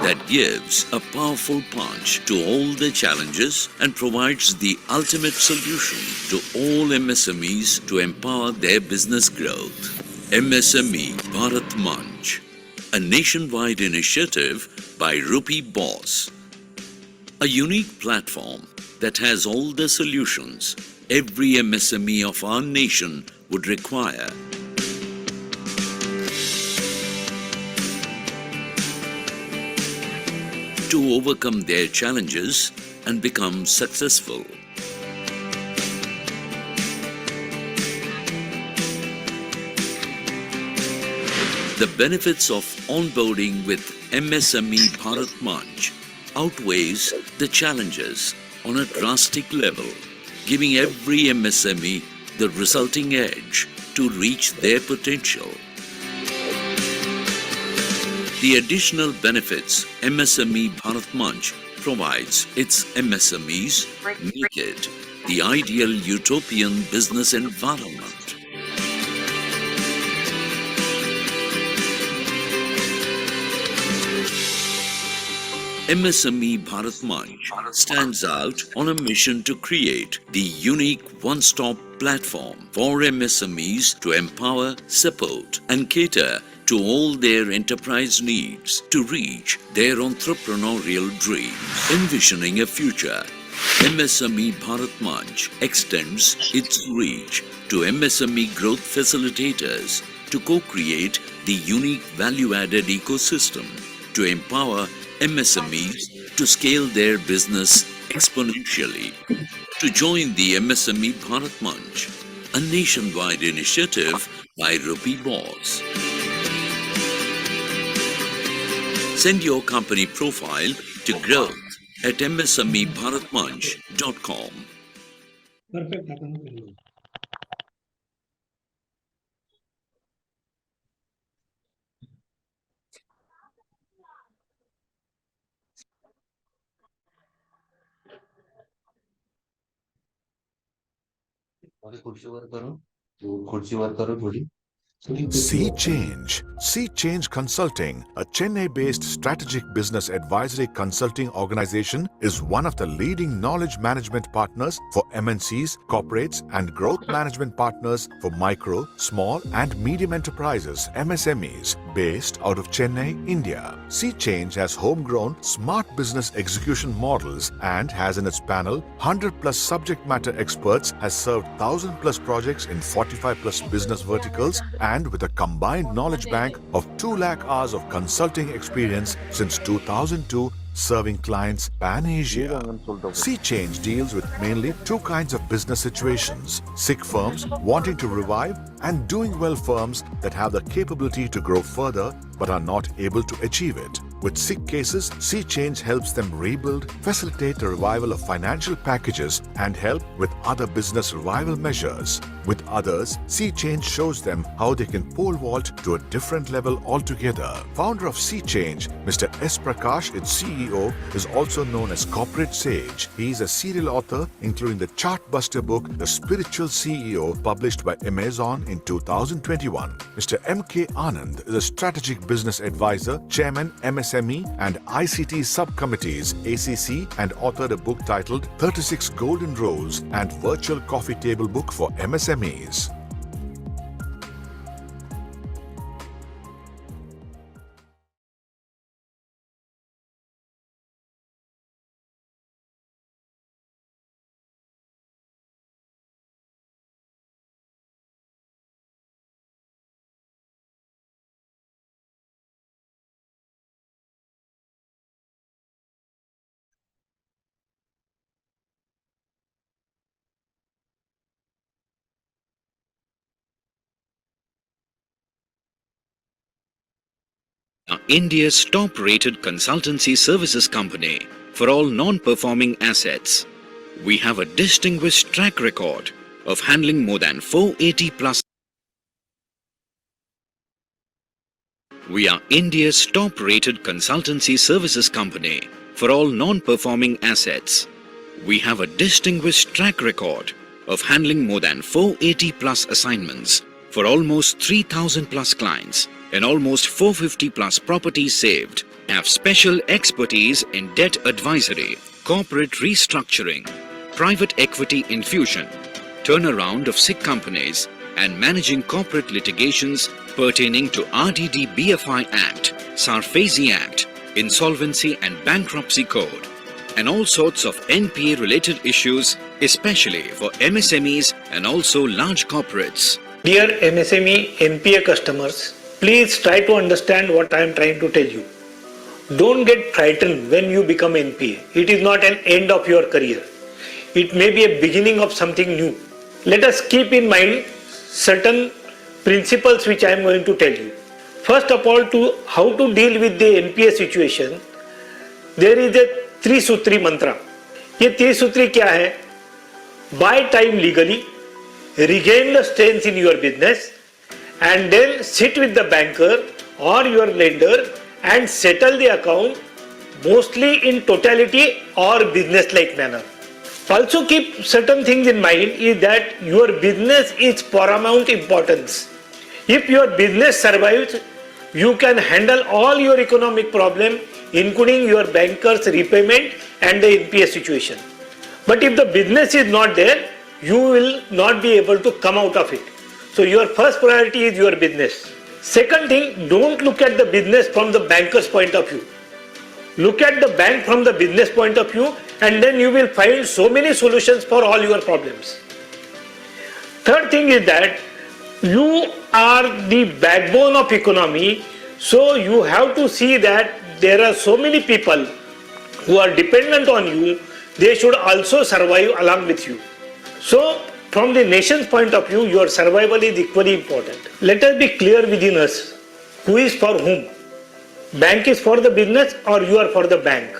that gives a powerful punch to all the challenges and provides the ultimate solution to all MSMEs to empower their business growth. MSME Bharat Manch, a nationwide initiative by Rupee Boss. A unique platform that has all the solutions every MSME of our nation would require. To overcome their challenges and become successful. The benefits of onboarding with MSME Bharat Manch outweighs the challenges on a drastic level, giving every MSME the resulting edge to reach their potential. The additional benefits MSME Bharat Manch provides its MSMEs make it the ideal utopian business environment. MSME Bharat Manch stands out on a mission to create the unique one-stop platform for MSMEs to empower, support and cater to all their enterprise needs to reach their entrepreneurial dreams. Envisioning a future, MSME Bharat Manch extends its reach to MSME growth facilitators to co-create the unique value-added ecosystem to empower MSMEs to scale their business exponentially. To join the MSME Bharat Manch, a nationwide initiative by Rupee Boss. Send your company profile to growth@msmebharatmanch.com. Perfect. Sea Change Consulting, a Chennai-based strategic business advisory consulting organization, is one of the leading knowledge management partners for MNCs, corporates, and growth management partners for micro, small, and medium enterprises (MSMEs) based out of Chennai, India. Sea Change has homegrown smart business execution models and has in its panel 100+ subject matter experts, has served 1,000+ projects in 45+ business verticals, and with a combined knowledge bank of 2 lakh hours of consulting experience since 2002, serving clients pan-Asia. Sea Change deals with mainly 2 kinds of business situations: sick firms wanting to revive and doing well firms that have the capability to grow further but are not able to achieve it. With sick cases, Sea Change helps them rebuild, facilitate the revival of financial packages, and help with other business revival measures. With others, Sea Change shows them how they can pole vault to a different level altogether. Founder of Sea Change, Mr. S. Prakash, its CEO, is also known as Corporate Sage. He is a serial author, including the chartbuster book The Spiritual CEO, published by Amazon in 2021. Mr. M.K.Anand is a strategic business advisor, Chairman, MSME and ICT subcommittees, ACC, and authored a book titled 36 Golden Rules and Virtual Coffee Table Book for MSMEs. India's top-rated consultancy services company for all non-performing assets. We have a distinguished track record of handling more than 480 plus. We are India's top-rated consultancy services company for all non-performing assets. We have a distinguished track record of handling more than 480 plus assignments for almost 3,000 plus clients and almost 450 plus properties saved have special expertise in debt advisory, corporate restructuring, private equity infusion, turnaround of sick companies, and managing corporate litigations pertaining to RDD-BFI Act, Sarfazi Act, Insolvency and Bankruptcy Code, and all sorts of NPA related issues, especially for MSMEs and also large corporates. Dear MSME NPA customers, please try to understand what I am trying to tell you. Don't get frightened when you become NPA. It is not an end of your career. It may be a beginning of something new. Let us keep in mind certain principles which I am going to tell you. First of all, to how to deal with the NPA situation, there is a त्रिसूत्री मंत्र. ये त्रिसूत्री क्या है? Buy time legally, regain the strength in your business, and then sit with the banker or your lender and settle the account mostly in totality or business-like manner. Also keep certain things in mind is that your business is paramount importance. If your business survives, you can handle all your economic problem, including your banker's repayment and the NPA situation. But if the business is not there, you will not be able to come out of it. So your first priority is your business. Second thing, don't look at the business from the banker's point of view. Look at the bank from the business point of view, and then you will find so many solutions for all your problems. Third thing is that you are the backbone of economy, so you have to see that there are so many people who are dependent on you, they should also survive along with you. So from the nation's point of view, your survival is equally important. Let us be clear within us, who is for whom? Bank is for the business or you are for the bank?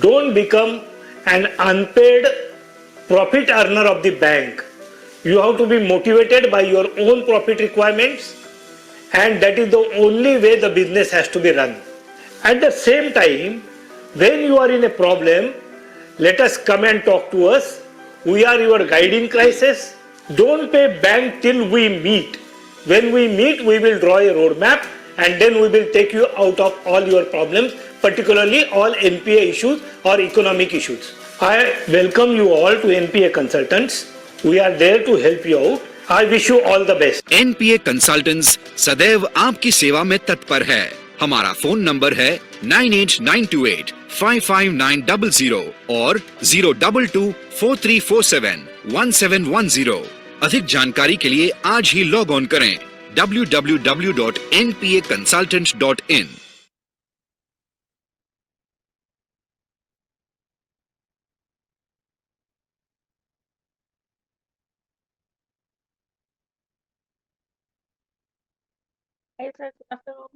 Don't become an unpaid profit earner of the bank. You have to be motivated by your own profit requirements, and that is the only way the business has to be run. At the same time, when you are in a problem, let us come and talk to us. We are your guiding crisis. Don't pay bank till we meet. When we meet, we will draw a roadmap and then we will take you out of all your problems, particularly all NPA issues or economic issues. I welcome you all to NPA Consultants. We are there to help you out. I wish you all the best. NPA Consultants सदैव आपकी सेवा में तत्पर है. हमारा phone number है 9892855900 और 02243471710. अधिक जानकारी के लिए आज ही लॉग ऑन करें www.npaconsultant.in. Hi, sir. Good afternoon.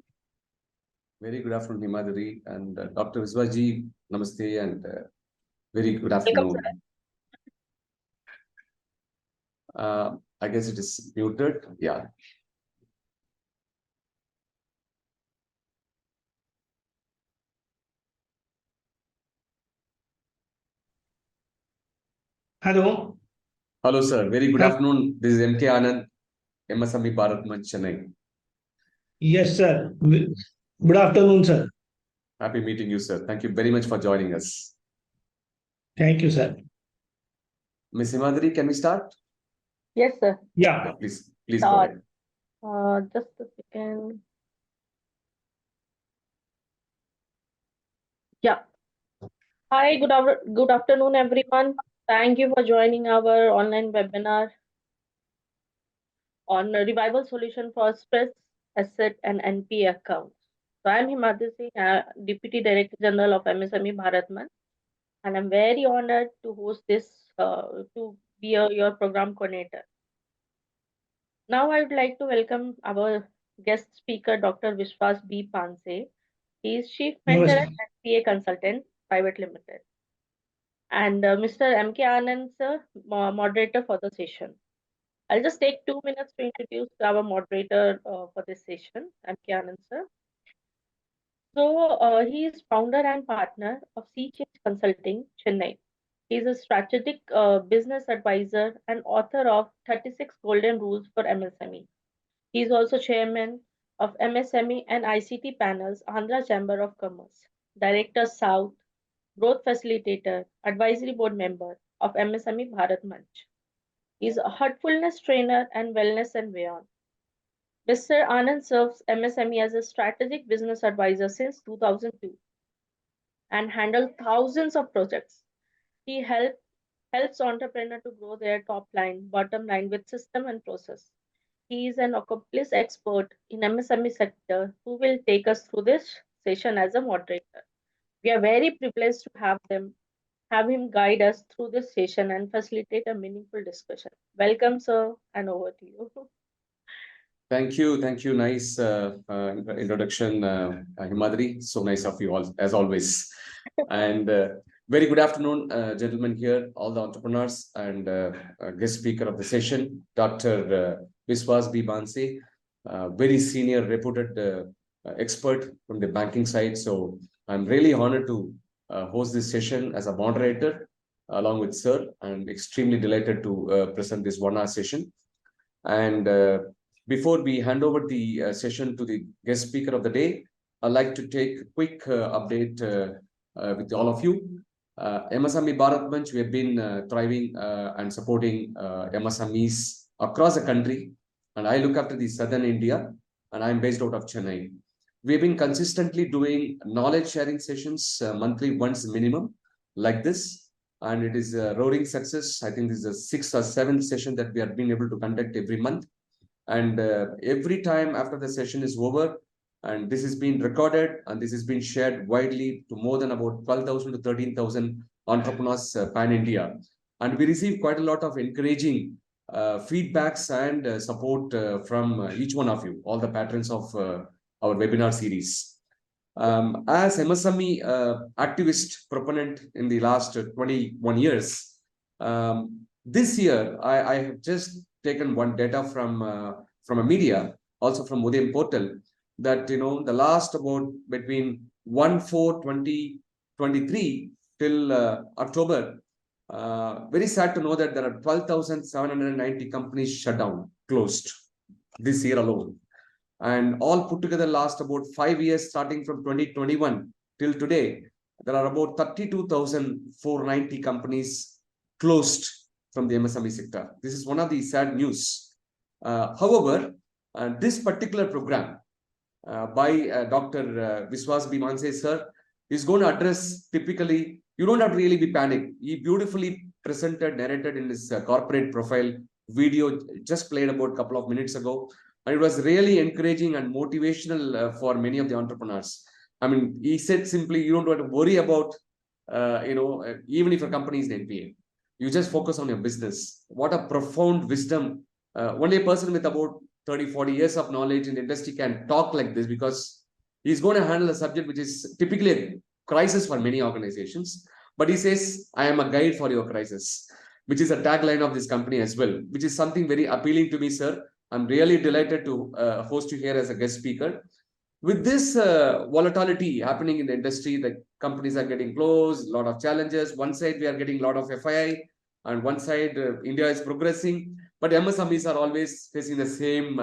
Very good afternoon, Himadri, and Dr. Viswaji, namaste, and very good afternoon. I guess it is muted. Yeah. Hello. Hello, sir. Very good Hello. afternoon. This is M.K.Anand, MSME Bharat, Manch, Chennai. Yes, sir. Good afternoon, sir. Happy meeting you, sir. Thank you very much for joining us. Thank you, sir. Ms. Himadri, can we start? Yes, sir. Yeah. Please go ahead. Just a second. Yeah. Hi, good afternoon, everyone. Thank you for joining our online webinar on a revival solution for stress, asset, and NPA accounts. So I'm Himadri Singh, Deputy Director General of MSME Bharat, and I'm very honored to host this, to be your program coordinator. Now I would like to welcome our guest speaker, Dr. Vishwas B. Panse. He is Chief Mentor Namaste. and NPA Consultant, Private Limited. And Mr. M.K.Anand, sir, moderator for the session. I'll just take 2 minutes to introduce our moderator for this session, M.K.Anand, sir. So he is founder and partner of Sea Change Consulting, Chennai. He is a strategic business advisor and author of 36 Golden Rules for MSME. He is also chairman of MSME and ICT panels, Andhra Chamber of Commerce, Director South, Growth Facilitator, Advisory Board Member of MSME Bharat Manch. He is a Heartfulness trainer and wellness and beyond. Mr. Anand serves MSME as a strategic business advisor since 2002 and handles thousands of projects. He helps entrepreneurs to grow their top line, bottom line with system and process. He is an accomplished expert in MSME sector who will take us through this session as a moderator. We are very privileged to have him guide us through this session and facilitate a meaningful discussion. Welcome, sir, and over to you. Thank you. Thank you. Nice introduction, Himadri. So nice of you all, as always. And very good afternoon, gentlemen here, all the entrepreneurs and guest speaker of the session, Dr. Viswas B. Banse, very senior, reputed expert from the banking side. So I'm really honored to host this session as a moderator along with Sir. I'm extremely delighted to present this 1 hour session. And before we hand over the session to the guest speaker of the day, I'd like to take a quick update with all of you. MSME Bharat Manch, we have been thriving and supporting MSMEs across the country. And I look after the Southern India, and I'm based out of Chennai. We've been consistently doing knowledge sharing sessions monthly once minimum like this. And it is a roaring success. I think this is the 6th or 7th session that we are being able to conduct every month. And every time after the session is over, and this is being recorded and this is being shared widely to more than about 12,000 to 13,000 entrepreneurs pan-India. And we receive quite a lot of encouraging feedbacks and support from each one of you, all the patrons of our webinar series. As MSME activist proponent in the last 21 years, this year I have just taken one data from a media, also from Udayam portal, that the last about between 1/4/2023 till October, very sad to know that there are 12,790 companies shut down, closed this year alone. And all put together last about 5 years, starting from 2021 till today, there are about 32,490 companies closed from the MSME sector. This is one of the sad news. However, this particular program by Dr. Viswas B. Banse sir is going to address typically, you don't have to really be panicked. He beautifully narrated in his corporate profile video, just played about a couple of minutes ago. And it was really encouraging and motivational for many of the entrepreneurs. I mean, he said simply, you don't have to worry about, even if your company is an NPA. You just focus on your business. What a profound wisdom. Only a person with about 30, 40 years of knowledge in the industry can talk like this, because he's going to handle a subject which is typically a crisis for many organizations. But he says, I am a guide for your crisis, which is a tagline of this company as well, which is something very appealing to me, sir. I'm really delighted to host you here as a guest speaker. With this volatility happening in the industry, the companies are getting closed, a lot of challenges. One side, we are getting a lot of FII, and one side, India is progressing. But MSMEs are always facing the same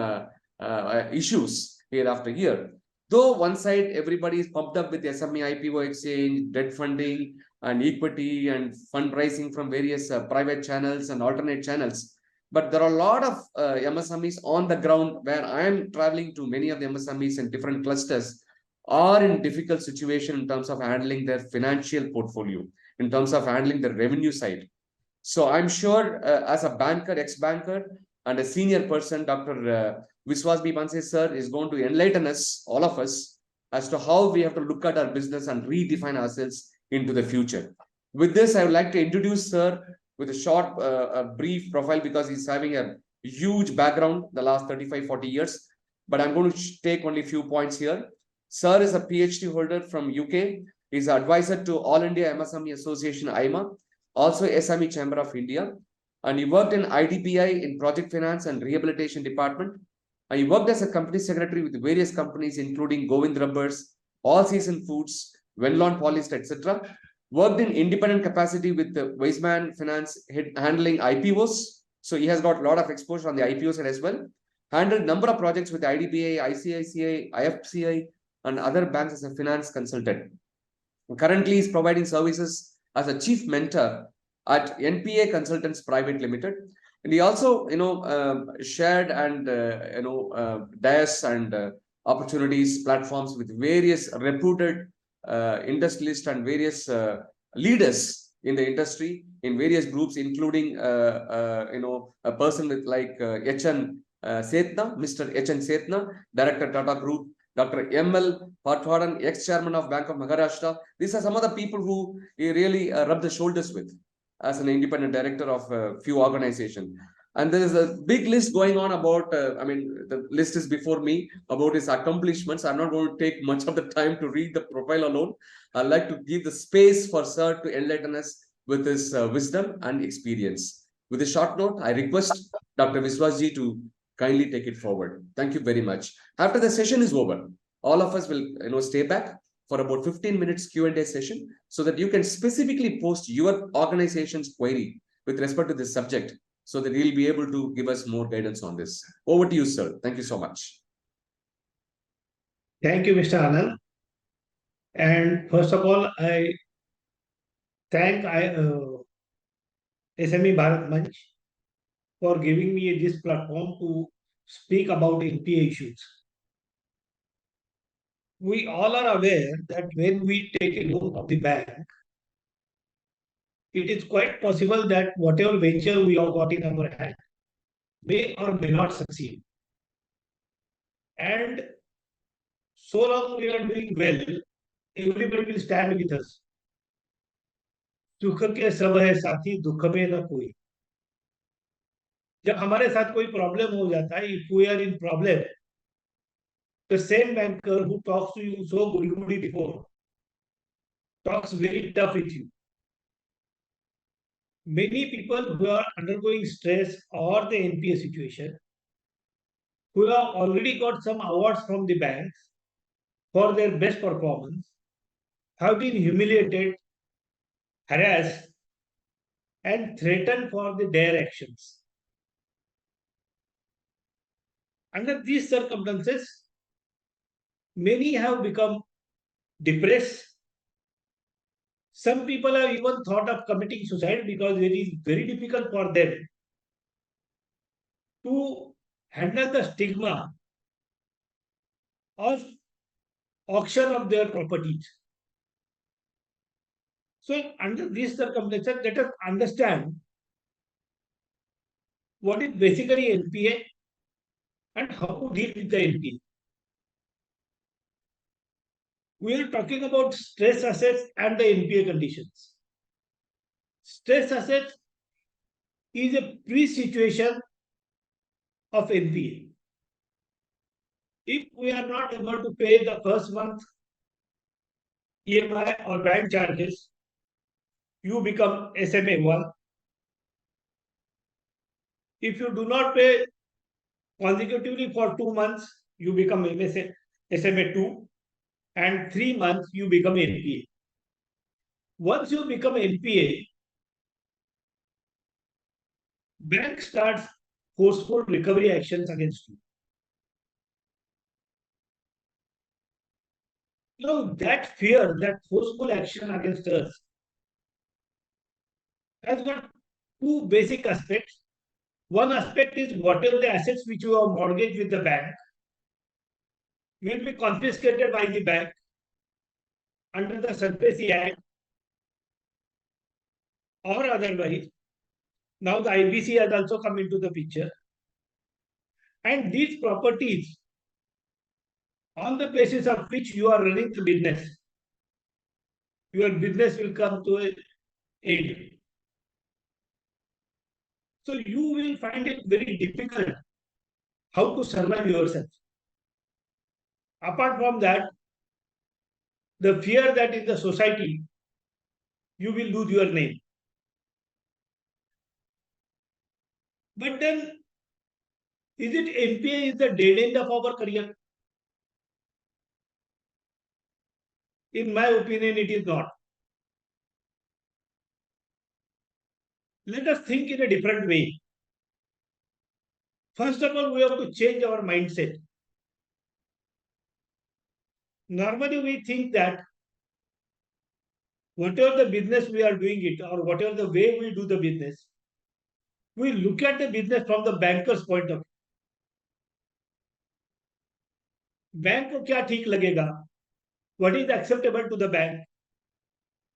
issues year after year. Though one side, everybody is pumped up with SME IPO exchange, debt funding, and equity, and fundraising from various private channels and alternate channels. But there are a lot of MSMEs on the ground where I am traveling to. Many of the MSMEs in different clusters are in difficult situation in terms of handling their financial portfolio, in terms of handling the revenue side. So I'm sure as a banker, ex-banker, and a senior person, Dr. Viswas B. Banse sir is going to enlighten us, all of us, as to how we have to look at our business and redefine ourselves into the future. With this, I would like to introduce sir with a short, brief profile, because he's having a huge background the last 35, 40 years. But I'm going to take only a few points here. Sir is a PhD holder from UK. He's an advisor to All India MSME Association, IMA, also SME Chamber of India. And he worked in IDPI in Project Finance and Rehabilitation Department. And he worked as a company secretary with various companies, including Govind Rubbers, All Season Foods, Venlon Polyst, etc. Worked in independent capacity with the Weisman Finance handling IPOs. So he has got a lot of exposure on the IPO side as well. handled number of projects with IDBI, ICICI, IFCI, and other banks as a finance consultant. Currently, is providing services as a chief mentor at NPA Consultants Private Limited. And he also, shared and DIAS and opportunities platforms with various reputed industrialists and various leaders in the industry in various groups, including a person with like Setna, Mr. H.N. Setna, Director Tata Group, Dr. M.L. Heartfulness, ex-chairman of Bank of Maharashtra. These are some of the people who he really rubbed the shoulders with as an independent director of a few organizations. And there is a big list going on about, the list is before me about his accomplishments. I'm not going to take much of the time to read the profile alone. I'd like to give the space for Sir to enlighten us with his wisdom and experience. With a short note, I request Dr. Viswasji to kindly take it forward. Thank you very much. After the session is over, all of us will stay back for about 15 minutes Q&A session so that you can specifically post your organization's query with respect to this subject so that you'll be able to give us more guidance on this. Over to you, sir. Thank you so much. Thank you, Mr. Anand. And first of all, I thank SME Bharat Manch for giving me this platform to speak about NPA issues. We all are aware that when we take a loan from the bank, it is quite possible that whatever venture we have got in our hand may or may not succeed. And so long we are doing well, everybody will stand with us. सुख के सब है साथी, दुख में न कोई. जब हमारे साथ कोई प्रॉब्लम हो जाता है, if we are in problem, the same banker who talks to you so goody before talks very tough with you. Many people who are undergoing stress or the NPA situation, who have already got some awards from the banks for their best performance, have been humiliated, harassed, and threatened for their actions. Under these circumstances, many have become depressed. Some people have even thought of committing suicide because it is very difficult for them to handle the stigma of auction of their properties. So under these circumstances, let us understand what is basically NPA and how to deal with the NPA. We are talking about stress assets and the NPA conditions. Stress assets is a pre-situation of NPA. If we are not able to pay the first month EMI or bank charges, you become SMA1. If you do not pay consecutively for 2 months, you become SMA2, and 3 months you become NPA. Once you become NPA, bank starts forceful recovery actions against you. Now that fear, that forceful action against us has got two basic aspects. One aspect is whatever the assets which you have mortgaged with the bank will be confiscated by the bank under the SARFAESI Act or otherwise. Now the IBC has also come into the picture. And these properties, on the basis of which you are running the business, your business will come to an end. So you will find it very difficult how to survive yourself. Apart from that, the fear that in the society, you will lose your name. But then, is it NPA is the dead end of our career? In my opinion, it is not. Let us think in a different way. First of all, we have to change our mindset. Normally, we think that whatever the business we are doing it or whatever the way we do the business, we look at the business from the banker's point of view. Bank को क्या ठीक लगेगा? What is acceptable to the bank?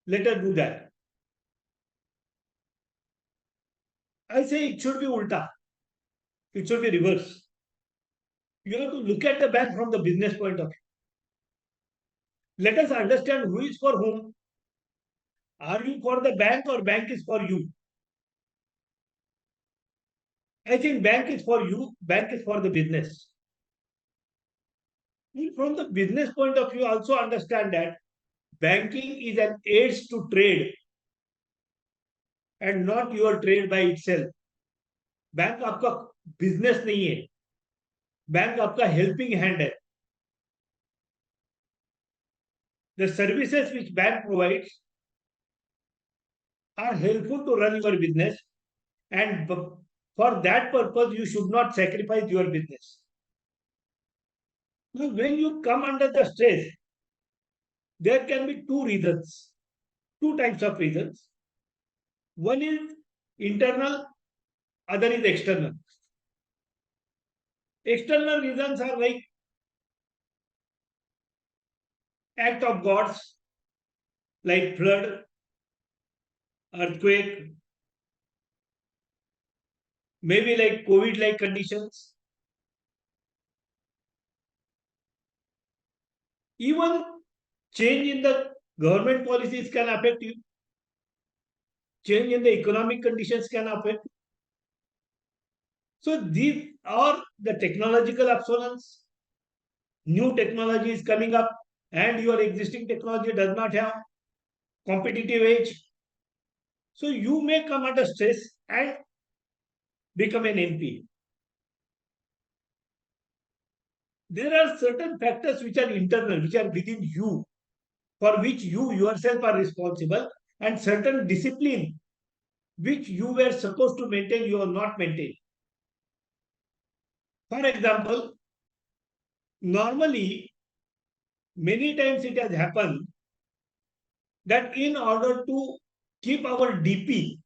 Let us do that. I say it should be ulta. It should be reverse. You have to look at the bank from the business point of view. Let us understand who is for whom. Are you for the bank or bank is for you? I think bank is for you, bank is for the business. From the business point of view, also understand that banking is an aid to trade and not your trade by itself. Bank आपका business नहीं है, bank आपका helping hand है. The services which bank provides are helpful to run your business, and for that purpose you should not sacrifice your business. Now, when you come under the stress, there can be two reasons, two types of reasons. One is internal, other is external. External reasons are like act of gods, like flood, earthquake, maybe like COVID-like conditions. Even change in the government policies can affect you. Change in the economic conditions can affect. So these are the technological obsolescence. New technology is coming up and your existing technology does not have competitive edge. So you may come under stress and become an NPA. There are certain factors which are internal, which are within you, for which you yourself are responsible, and certain discipline which you were supposed to maintain, you are not maintaining. For example, normally, many times it has happened that in order to keep our DP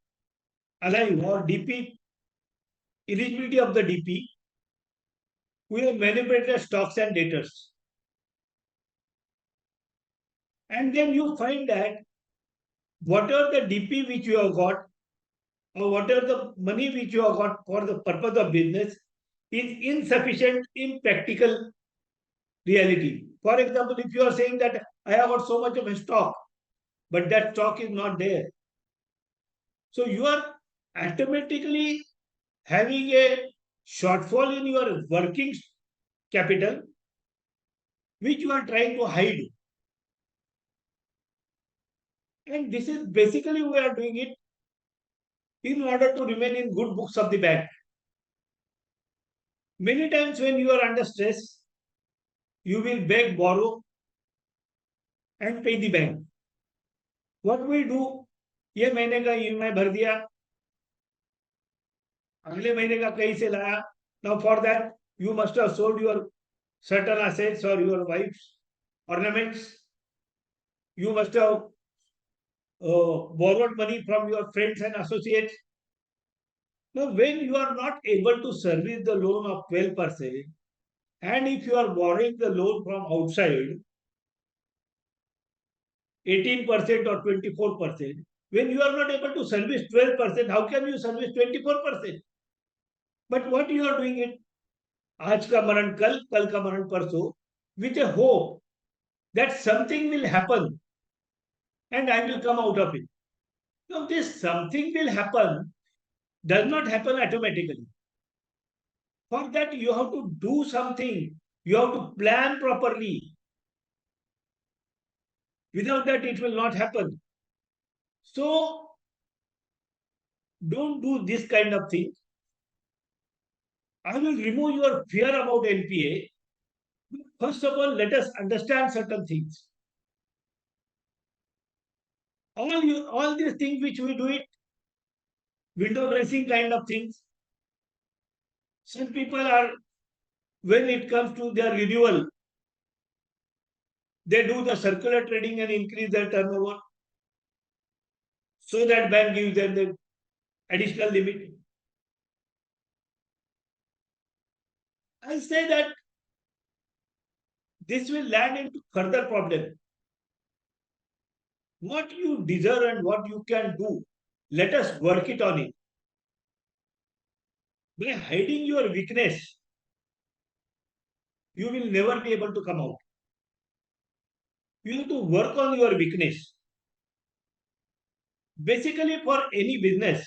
alive or DP, eligibility of the DP, we have manipulated stocks and debtors. And then you find that whatever the DP which you have got or whatever the money which you have got for the purpose of business is insufficient in practical reality. For example, if you are saying that I have got so much of a stock, but that stock is not there. So you are automatically having a shortfall in your working capital, which you are trying to hide. And this is basically we are doing it in order to remain in good books of the bank. Many times when you are under stress, you will beg, borrow, and pay the bank. What we do, ये महीने का EMI भर दिया, अगले महीने का कहीं से लाया. Now for that, you must have sold your certain assets or your wife's ornaments. You must have borrowed money from your friends and associates. Now, when you are not able to service the loan of 12%, and if you are borrowing the loan from outside, 18% or 24%, when you are not able to service 12%, how can you service 24%? But what you are doing it, आज का मरण कल, कल का मरण परसों, with a hope that something will happen and I will come out of it. Now, this something will happen does not happen automatically. For that, you have to do something. You have to plan properly. Without that, it will not happen. So, don't do this kind of thing. I will remove your fear about NPA. First of all, let us understand certain things. All these things which we do it, window dressing kind of things, Some people are, when it comes to their renewal, they do the circular trading and increase their turnover so that bank gives them the additional limit. I say that this will land into further problem. What you deserve and what you can do, let us work it on it. By hiding your weakness, you will never be able to come out. You have to work on your weakness. Basically, for any business,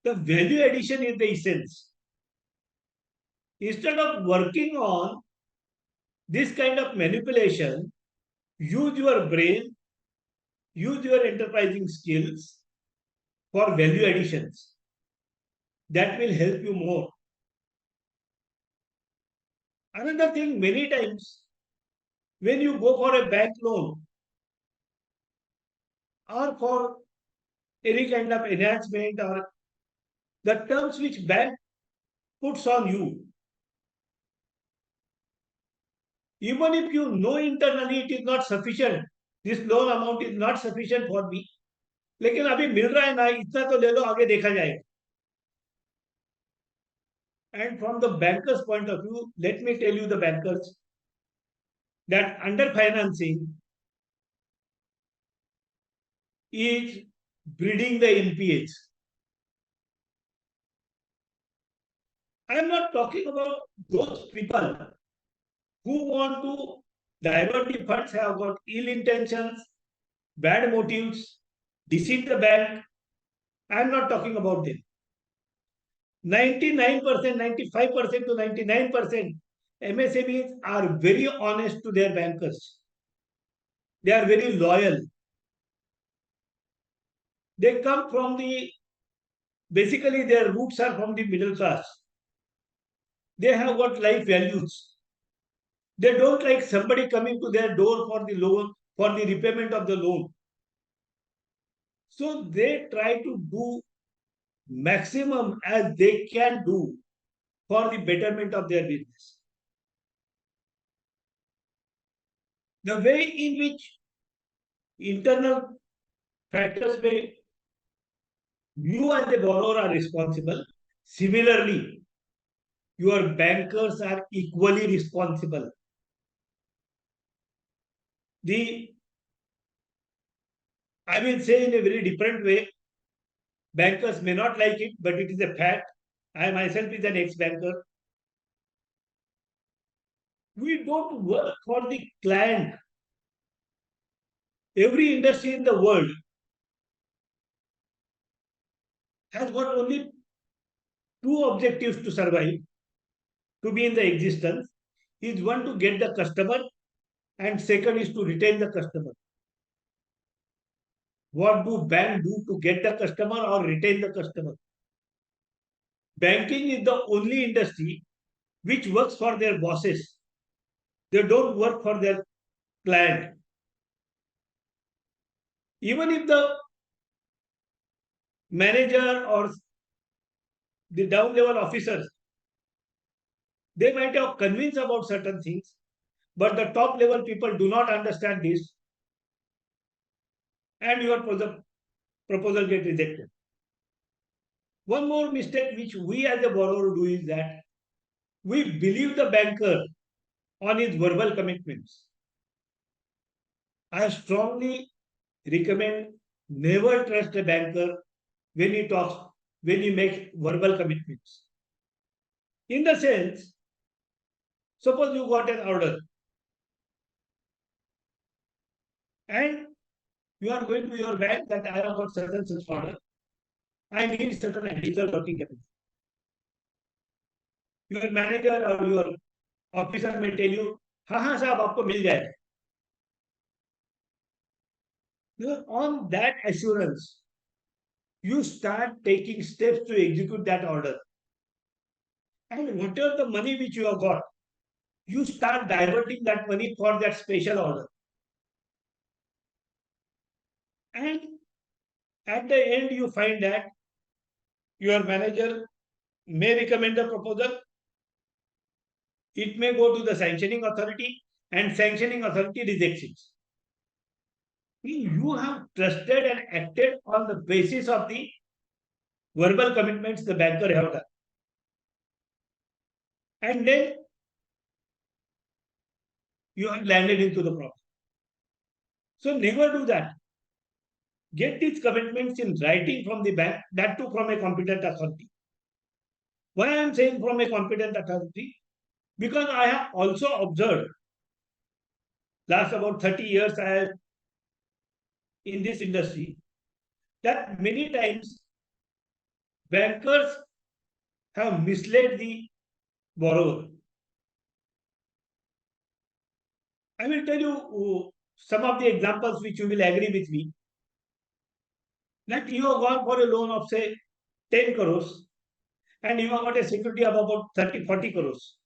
the value addition is the essence. Instead of working on this kind of manipulation, use your brain, use your enterprising skills for value additions. That will help you more. Another thing, many times, when you go for a bank loan or for any kind of enhancement or the terms which bank puts on you, even if you know internally it is not sufficient, this loan amount is not sufficient for me, लेकिन अभी मिल रहा है ना, इतना तो ले लो, आगे देखा जाएगा. And from the bankers' point of view, let me tell you the bankers that under financing is breeding the NPAs. I am not talking about those people who want to divert the funds, have got ill intentions, bad motives, deceive the bank. I am not talking about them. 99%, 95% to 99% MSMEs are very honest to their bankers. They are very loyal. They come from basically their roots are from the middle class. They have got life values. They don't like somebody coming to their door for the loan, for the repayment of the loan. So they try to do maximum as they can do for the betterment of their business. The way in which internal factors may you as the borrower are responsible, similarly, your bankers are equally responsible. I will say in a very different way, bankers may not like it, but it is a fact. I myself is an ex-banker. We don't work for the client. Every industry in the world has got only two objectives to survive, to be in the existence. Is one to get the customer, and second is to retain the customer. What do banks do to get the customer or retain the customer? Banking is the only industry which works for their bosses. They don't work for their client. Even if the manager or the down level officers, they might have convinced about certain things, but the top level people do not understand this, and your proposal get rejected. One more mistake which we as a borrower do is that we believe the banker on his verbal commitments. I strongly recommend never trust a banker when he talks, when he makes verbal commitments. In the sense, suppose you got an order and you are going to your bank that I have got certain such order. I need certain additional working capital. Your manager or your officer may tell you, हाँ साहब आपको मिल जाएगा. On that assurance, you start taking steps to execute that order. And whatever the money which you have got, you start diverting that money for that special order. And at the end, you find that your manager may recommend the proposal. It may go to the sanctioning authority and sanctioning authority rejects it. You have trusted and acted on the basis of the verbal commitments the banker have done. And then you have landed into the problem. So never do that. Get these commitments in writing from the bank, that too from a competent authority. Why I am saying from a competent authority? Because I have also observed last about 30 years I have in this industry that many times bankers have misled the borrower. I will tell you some of the examples which you will agree with me. That you have gone for a loan of say 10 crores and you have got a security of about 30-40 crores.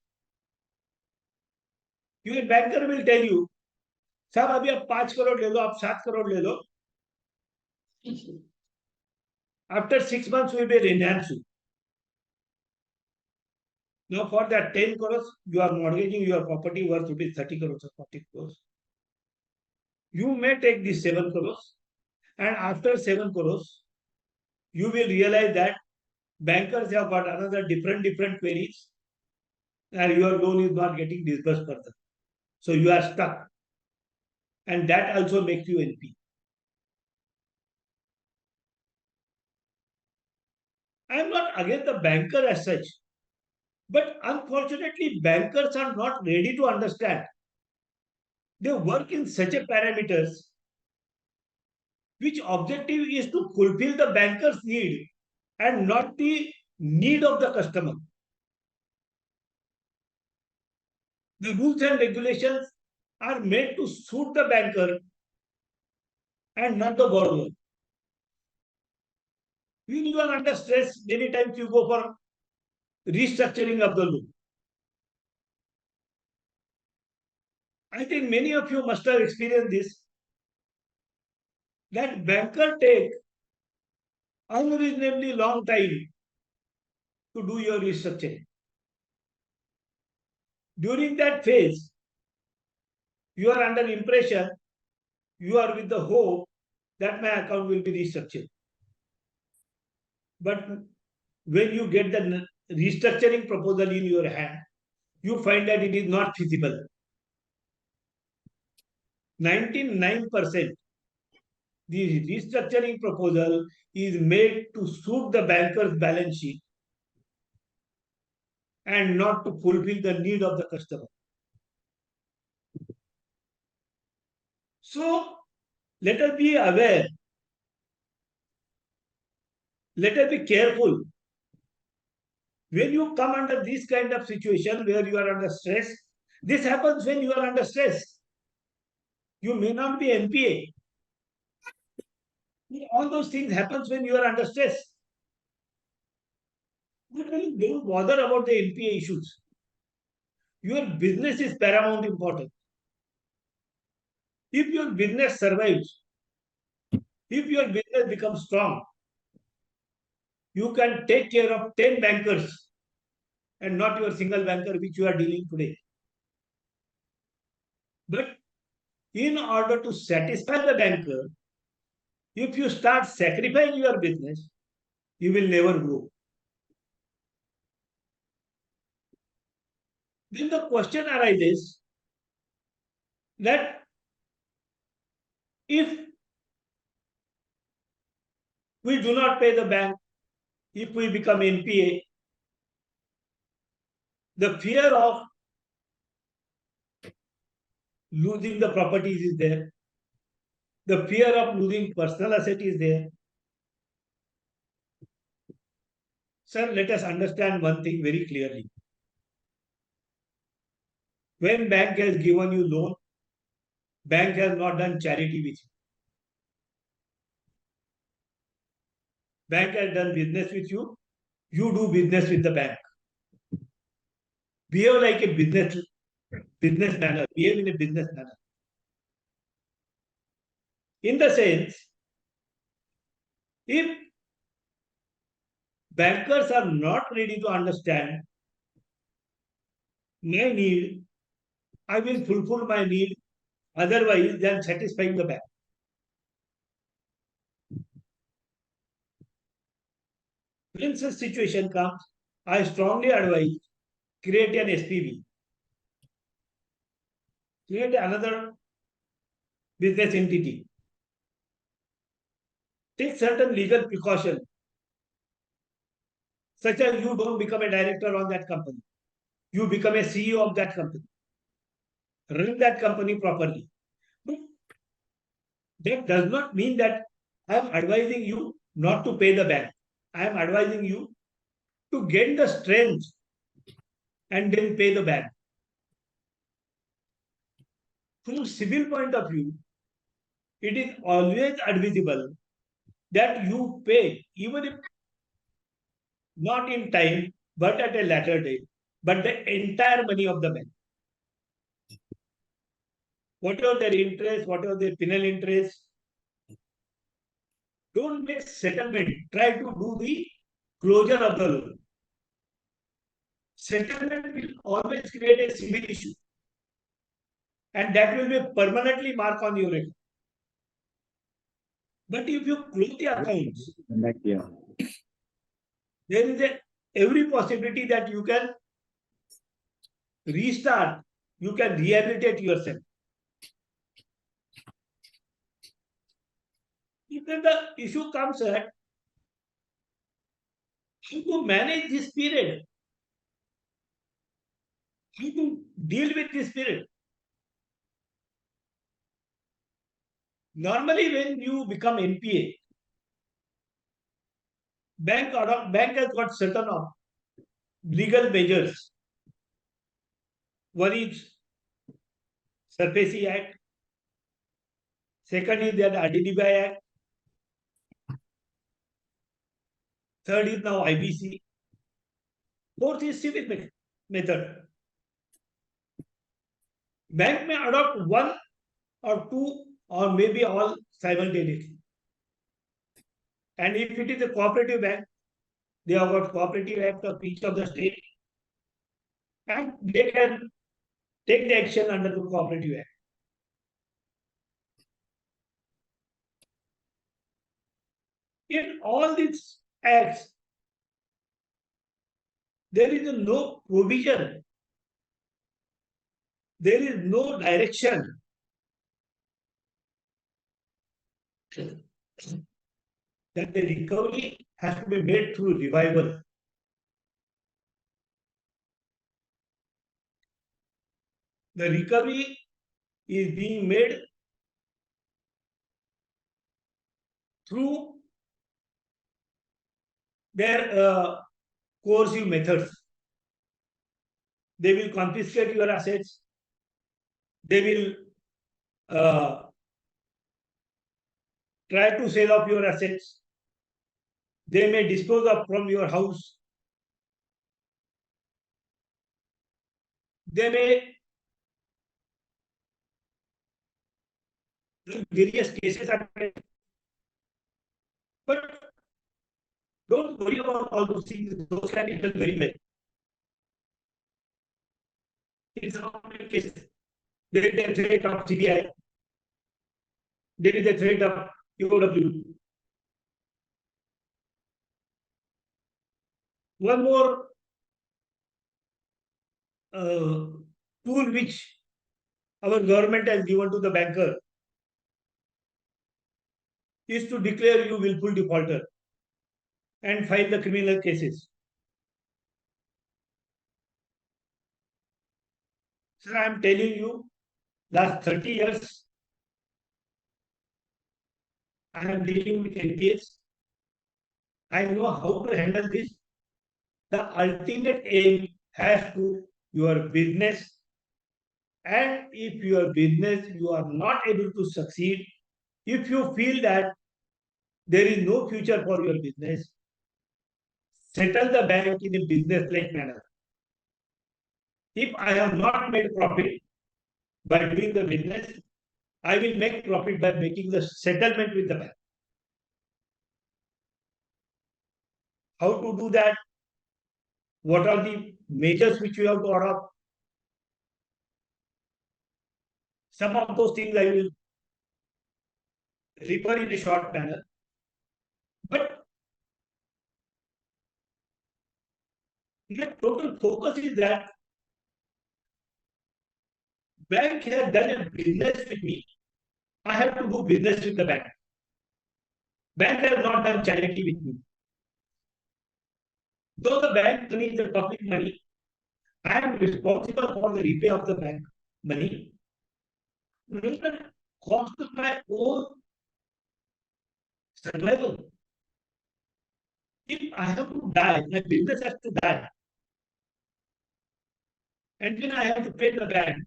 Your banker will tell you, साहब अभी आप 5 करोड़ ले लो, आप 7 करोड़ ले लो. After 6 months we will enhance you. Now for that 10 crores, you are mortgaging your property worth rupees 30 crores or 40 crores. You may take this 7 crores and after 7 crores, you will realize that bankers have got another different queries and your loan is not getting disbursed further. So you are stuck. And that also makes you NP. I am not against the banker as such. But unfortunately, bankers are not ready to understand. They work in such a parameters which objective is to fulfill the banker's need and not the need of the customer. The rules and regulations are made to suit the banker and not the borrower. When you are under stress, many times you go for restructuring of the loan. I think many of you must have experienced this, that banker take unreasonably long time to do your restructuring. During that phase, you are under impression, you are with the hope that my account will be restructured. But when you get the restructuring proposal in your hand, you find that it is not feasible. 99% the restructuring proposal is made to suit the banker's balance sheet and not to fulfill the need of the customer. So let us be aware, let us be careful. When you come under this kind of situation where you are under stress, this happens when you are under stress. You may not be NPA. All those things happens when you are under stress. But don't bother about the NPA issues. Your business is paramount important. If your business survives, if your business becomes strong, you can take care of 10 bankers and not your single banker which you are dealing today. But in order to satisfy the banker, if you start sacrificing your business, you will never grow. Then the question arises that if we do not pay the bank, if we become NPA, the fear of losing the properties is there. The fear of losing personal asset is there. Sir, let us understand one thing very clearly. When bank has given you loan, bank has not done charity with you. Bank has done business with you. You do business with the bank. Behave like a business manner. Behave in a business manner. In the sense, if bankers are not ready to understand my need, I will fulfill my need otherwise than satisfying the bank. When such situation comes, I strongly advise create an SPV, create another business entity, take certain legal precautions, such as you don't become a director on that company, you become a CEO of that company, run that company properly. But that does not mean that I am advising you not to pay the bank. I am advising you to get the strength and then pay the bank. From civil point of view, it is always advisable that you pay, even if not in time, but at a later date, but the entire money of the bank. Whatever their interest, whatever their penal interest, don't make settlement. Try to do the closure of the loan. Settlement will always create a civil issue, and that will be permanently marked on your record. But if you close the accounts, there is every possibility that you can restart, you can rehabilitate yourself. If then the issue comes at how to manage this period, how to deal with this period. Normally, when you become NPA, bank has got certain of legal measures. One is SARFAESI Act. Second is the IDBI Act. Third is now IBC. Fourth is civil method. Bank may adopt one or two or maybe all simultaneously. And if it is a cooperative bank, they have got cooperative act of each of the state, and they can take the action under the cooperative act. In all these acts, there is no provision, there is no direction that the recovery has to be made through revival. The recovery is being made through their coercive methods. They will confiscate your assets. They will try to sell off your assets. They may dispose of from your house. They may various cases are, but don't worry about all those things. Those can be done very well. In some cases, there is a threat of CBI. There is a threat of UOW. One more tool which our government has given to the banker is to declare you willful defaulter and file the criminal cases. Sir, I am telling you, last 30 years, I am dealing with NPAs. I know how to handle this. The ultimate aim has to your business, and if your business you are not able to succeed, if you feel that there is no future for your business, settle the bank in a business-like manner. If I have not made profit by doing the business, I will make profit by making the settlement with the bank. how to do that, what are the measures which you have to adopt. Some of those things I will refer in a short manner. But the total focus is that bank has done a business with me. I have to do business with the bank. Bank has not done charity with me. Though the bank money is the public money, I am responsible for the repay of the bank money. Not the cost of my own survival. If I have to die, my business has to die. And then I have to pay the bank.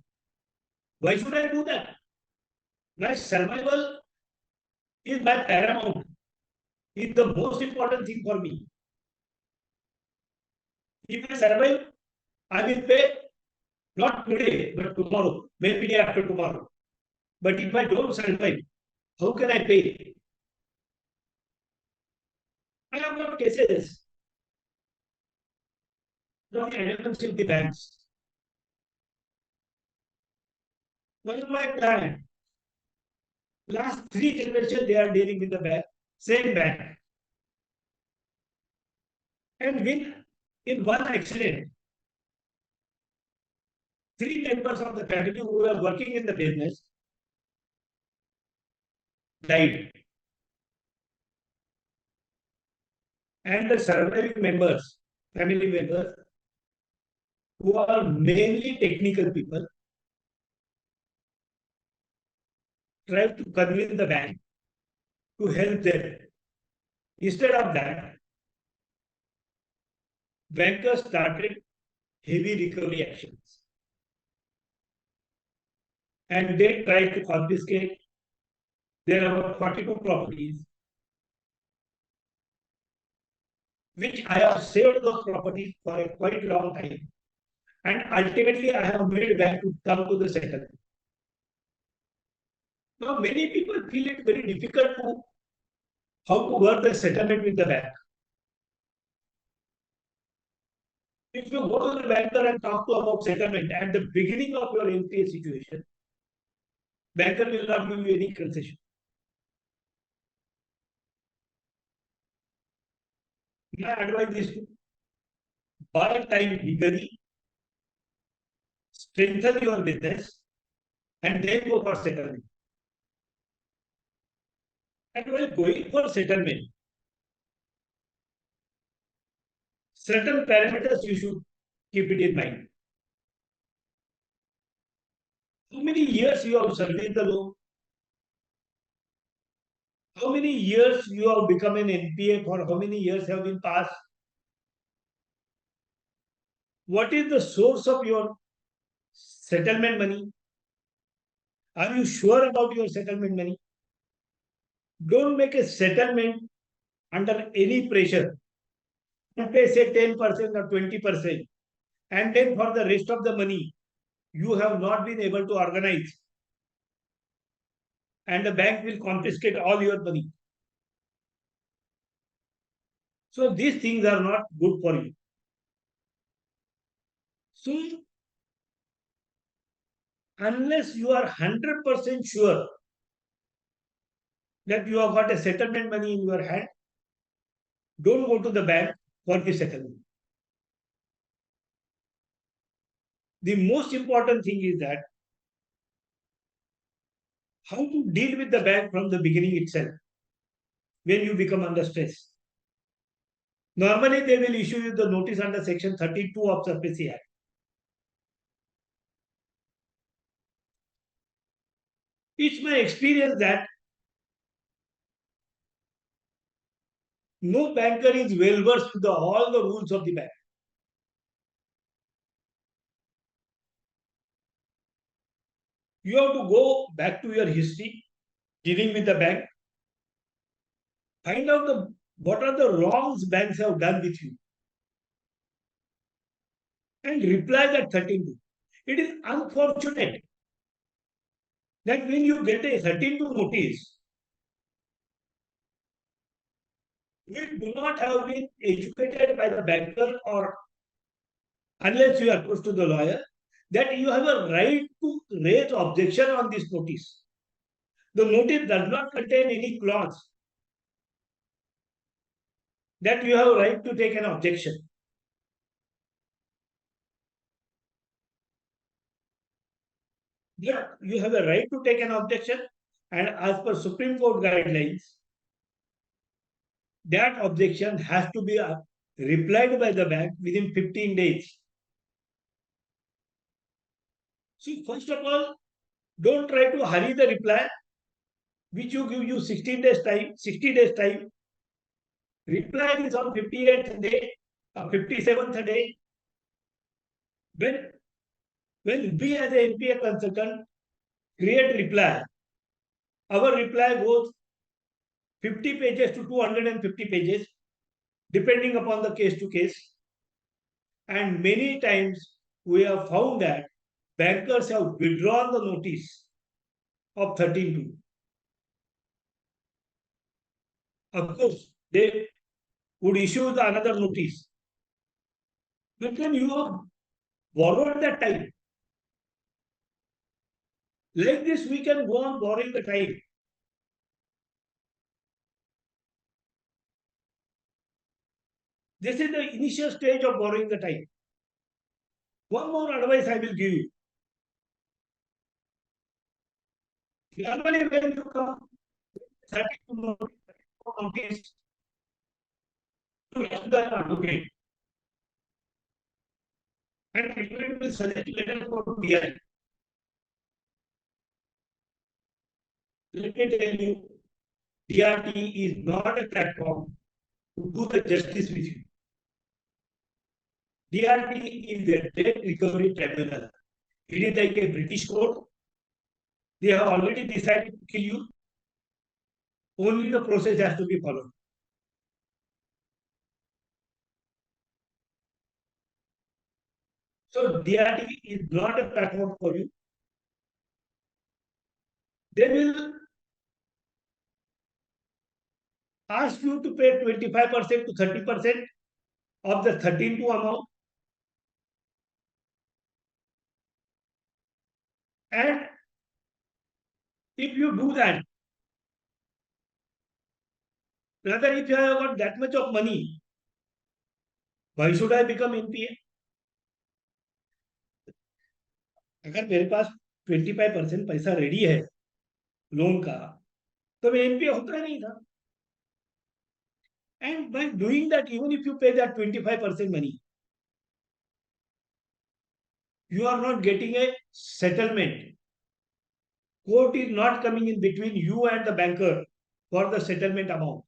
Why should I do that? My survival is my paramount, is the most important thing for me. If I survive, I will pay not today, but tomorrow, maybe day after tomorrow. But if I don't survive, how can I pay? I have got cases from the elements of the banks. One of my clients, last 3 generations, they are dealing with the bank, same bank. And when in one accident, 3 members of the family who were working in the business died. And the surviving members, family members, who are mainly technical people, tried to convince the bank to help them. Instead of that, bankers started heavy recovery actions. And they tried to confiscate. There are 42 properties, which I have saved those properties for a quite long time. And ultimately, I have made bank to come to the settlement. Now, many people feel it very difficult to how to work the settlement with the bank. If you go to the banker and talk to about settlement at the beginning of your NPA situation, banker will not give you any concession. My advice is to buy time legally, strengthen your business, and then go for settlement. And while going for settlement, certain parameters you should keep it in mind. How many years you have surveyed the loan? How many years you have become an NPA? For how many years have been passed? What is the source of your settlement money? Are you sure about your settlement money? Don't make a settlement under any pressure. And pay say 10% or 20%. And then for the rest of the money, you have not been able to organize. And the bank will confiscate all your money. So these things are not good for you. So unless you are 100% sure that you have got a settlement money in your hand, don't go to the bank for the settlement. The most important thing is that how to deal with the bank from the beginning itself when you become under stress. Normally, they will issue you the notice under Section 32 of the SARFAESI Act. It's my experience that no banker is well versed with all the rules of the bank. You have to go back to your history, dealing with the bank, find out what are the wrongs banks have done with you, and reply that 32. It is unfortunate that when you get a 32 notice, We do not have been educated by the banker or unless you are close to the lawyer that you have a right to raise objection on this notice. The notice does not contain any clause that you have a right to take an objection. Yeah, you have a right to take an objection, and as per Supreme Court guidelines, that objection has to be replied by the bank within 15 days. So, first of all, don't try to hurry the reply, which you give you 16 days time, 60 days time. Reply is on 58th day, 57th day. When, when we as a NPA consultant create reply, our reply goes 50 pages to 250 pages, depending upon the case to case. And many times we have found that bankers have withdrawn the notice of 13(2). Of course, they would issue the another notice. But then you have borrowed that time. Like this, we can go on borrowing the time. This is the initial stage of borrowing the time. One more advice I will give you. Normally, when you come, starting to notice to the advocate, and advocate will suggest let us go to DI. Let me tell you, DRT is not a platform to do the justice with you. DRT is a debt recovery tribunal. It is like a British court. They have already decided to kill you. Only the process has to be followed. So DRT is not a platform for you. They will ask you to pay 25% to 30% of the 13(2) amount. And if you do that, rather if you have got that much of money, why should I become NPA? अगर मेरे पास 25% पैसा ready है loan का तो मैं NPA होता ही नहीं था. And by doing that, even if you pay that 25% money, you are not getting a settlement. Court is not coming in between you and the banker for the settlement amount.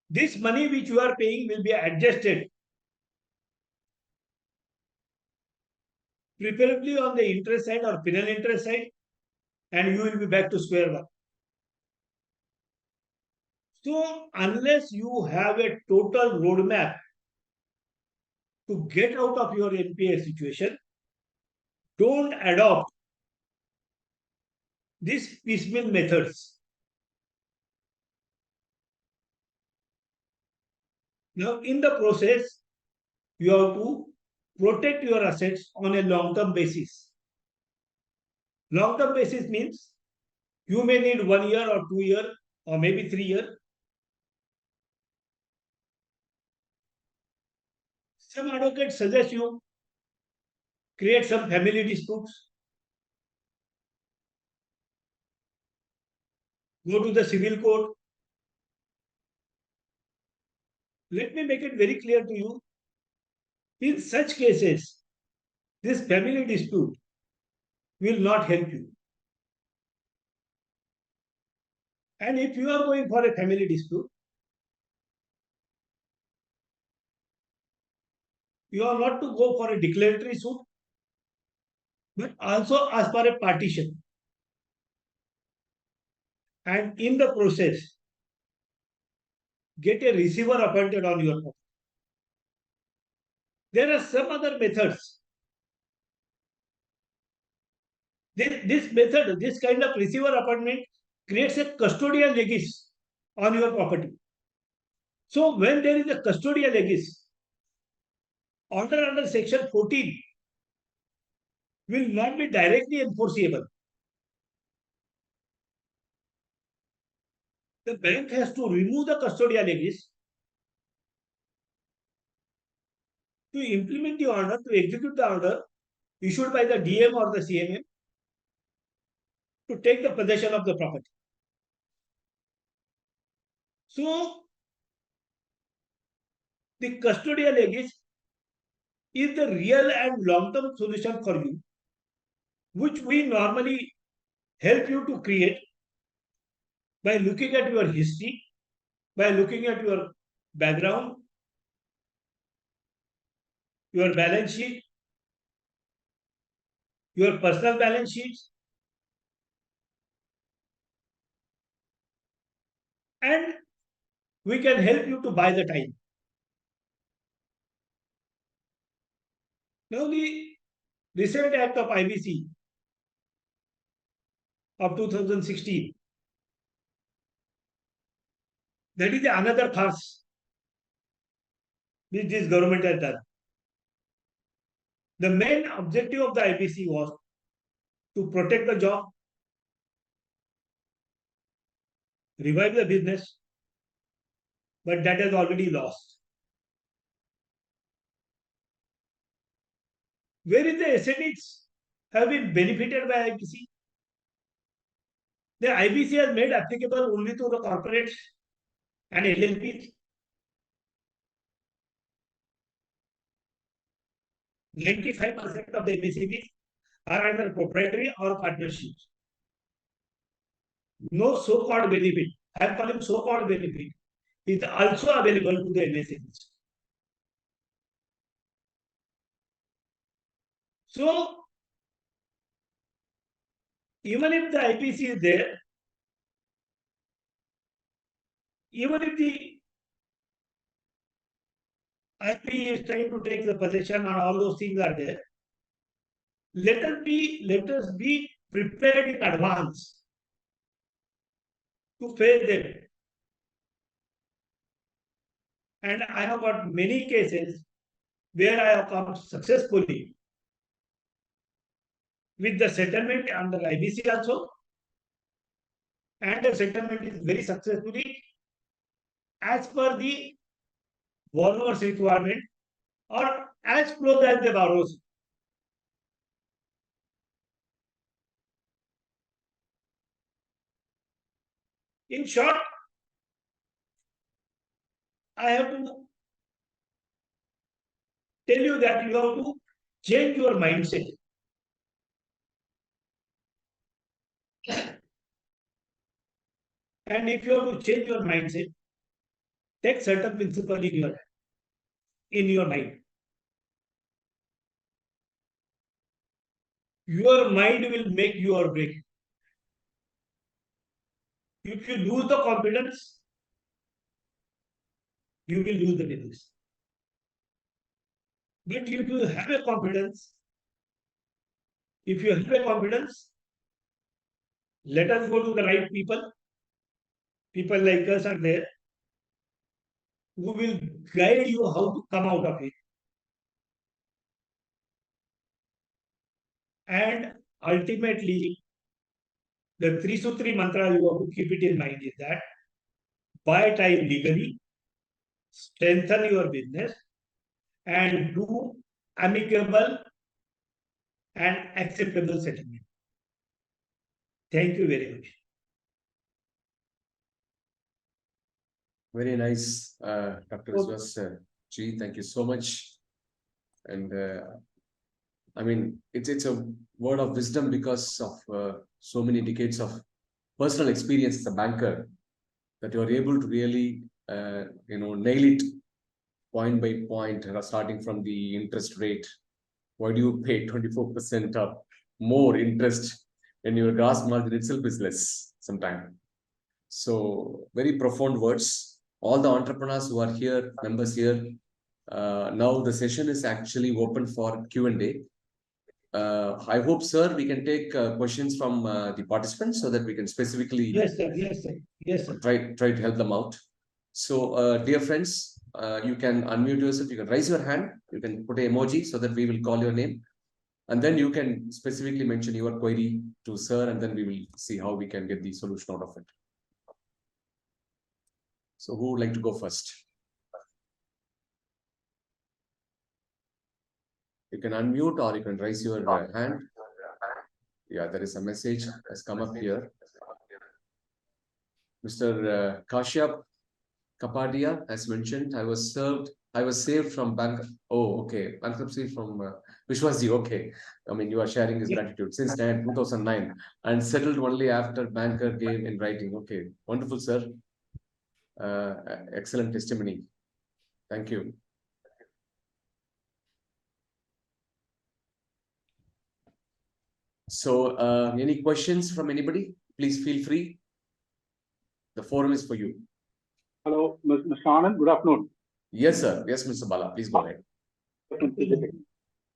This money which you are paying will be adjusted, preferably on the interest side or penal interest side, and you will be back to square one. So, unless you have a total roadmap to get out of your NPA situation, don't adopt these piecemeal methods. Now, in the process, you have to protect your assets on a long-term basis. Long-term basis means you may need 1 year or 2 years or maybe 3 years. Some advocates suggest you create some family disputes, go to the civil court. Let me make it very clear to you. In such cases, this family dispute will not help you. And if you are going for a family dispute, you are not to go for a declaratory suit, but also ask for a partition. And in the process, get a receiver appointed on your property. There are some other methods. This method, this kind of receiver appointment creates a custodial legis on your property. So when there is a custodial legis, order under section 14 will not be directly enforceable. The bank has to remove the custodial legis to implement the order, to execute the order issued by the DM or the CMM to take the possession of the property. So the custodial legis is the real and long-term solution for you, which we normally help you to create by looking at your history, by looking at your background, your balance sheet, your personal balance sheets, and we can help you to buy the time. Now, the recent act of IBC of 2016, that is another farce which this government has done. The main objective of the IBC was to protect the job, revive the business, but that has already lost. Where is the SMEs have been benefited by IBC? The IBC has made applicable only to the corporates and LLPs. 95% of the MSMEs are under proprietary or partnerships. No so-called benefit, I am calling so-called benefit, is also available to the MSMEs. So, even if the IPC is there, even if the IP is trying to take the possession and all those things are there, let us be prepared in advance to face them. And I have got many cases where I have come successfully with the settlement under IBC also, and the settlement is very successfully as per the borrower's requirement or as close as the borrowers. In short, I have to tell you that you have to change your mindset. And if you have to change your mindset, take certain principle in your mind. Your mind will make you or break. If you lose the confidence, you will lose the business. But if you have a confidence, let us go to the right people. People like us are there who will guide you how to come out of it. And ultimately, the Trisutri mantra you have to keep it in mind is that buy time legally, strengthen your business, and do amicable and acceptable settlement. Thank you very much. Very nice, Dr. Viswas G. Thank you so much. And I mean, it's a word of wisdom because of so many decades of personal experience as a banker that you are able to really, nail it point by point, starting from the interest rate. Why do you pay 24% or more interest when your gross margin itself is less sometimes? So very profound words. All the entrepreneurs who are here, members here, now the session is actually open for Q&A. I hope, sir, we can take questions from the participants so that we can specifically Yes, sir. Yes, sir. Yes, sir. try to help them out. So, dear friends, you can unmute yourself, you can raise your hand, you can put an emoji so that we will call your name. And then you can specifically mention your query to sir, and then we will see how we can get the solution out of it. So who would like to go first? You can unmute or you can raise your hand. Yeah, there is a message has come up here. Mr. Kashyap Kapadia has mentioned, I was saved from bank. Oh, okay. Bankruptcy from Vishwasji. Okay. I mean, you are sharing his gratitude since 2009 and settled only after banker gave in writing. Okay. Wonderful, sir. Excellent testimony. Thank you. So, any questions from anybody? Please feel free. The forum is for you. Hello, Mr. Anand. Good afternoon. Yes, sir. Yes, Mr. Bala. Please go ahead.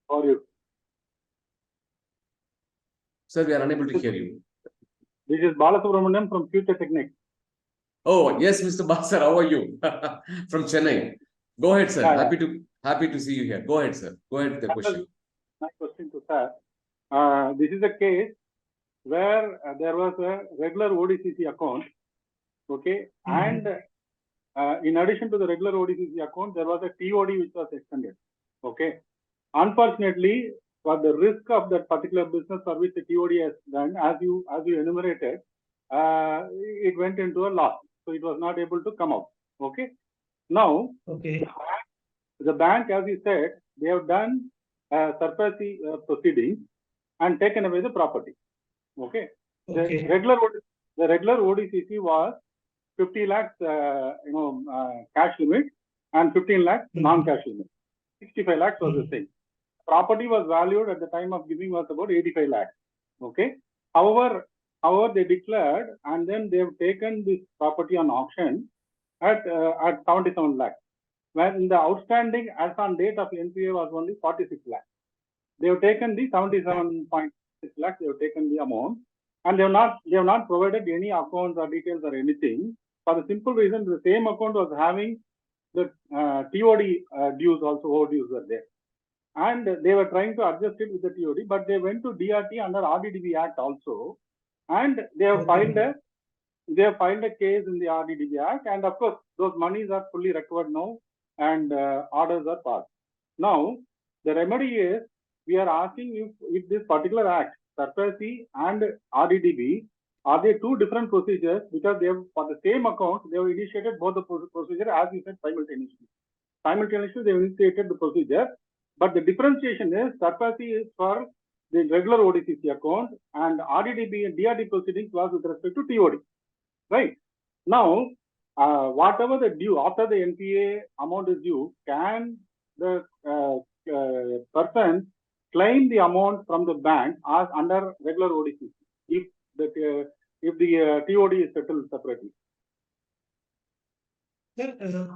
How are you? Sir, we are unable to hear you. This is Bala Subramaniam from Future Techniques. Oh, yes, Mr. Bala, sir. How are you? From Chennai. Go ahead, sir. Yeah, Happy to see you here. Go ahead, sir. Go ahead with the question. My question to sir. This is a case where there was a regular ODCC account. Okay. And in addition to the regular ODCC account, there was a TOD which was extended. Okay. Unfortunately, for the risk of that particular business for which the TOD has done, as you enumerated, it went into a loss. So it was not able to come out. Okay. Now, the bank, as you said, they have done SARFAESI proceedings and taken away the property. Okay. The regular ODCC was 50 lakhs, cash limit and 15 lakhs non-cash limit. 65 lakhs was the same. Property was valued at the time of giving was about 85 lakhs. Okay. However, they declared and then they have taken this property on auction at 77 lakhs. When the outstanding as on date of NPA was only 46 lakhs. They have taken the 77.6 lakhs, they have taken the amount, and they have not provided any accounts or details or anything, for the simple reason the same account was having the TOD dues also, overdues were there. And they were trying to adjust it with the TOD, but they went to DRT under RDDB Act also, and they have filed a case in the RDDB Act, and of course those monies are fully recovered now, and orders are passed. Now the remedy is, we are asking if this particular act, SARFAESI and RDDB, are they two different procedures, because they have, for the same account, they have initiated both the procedure, as you said, simultaneously. Simultaneously, they have initiated the procedure, but the differentiation is SARFAESI is for the regular ODCC account, and RDDB and DRD proceedings was with respect to TOD. Right? Now, whatever the due, after the NPA amount is due, can the person claim the amount from the bank as under regular ODCC if the TOD is settled separately?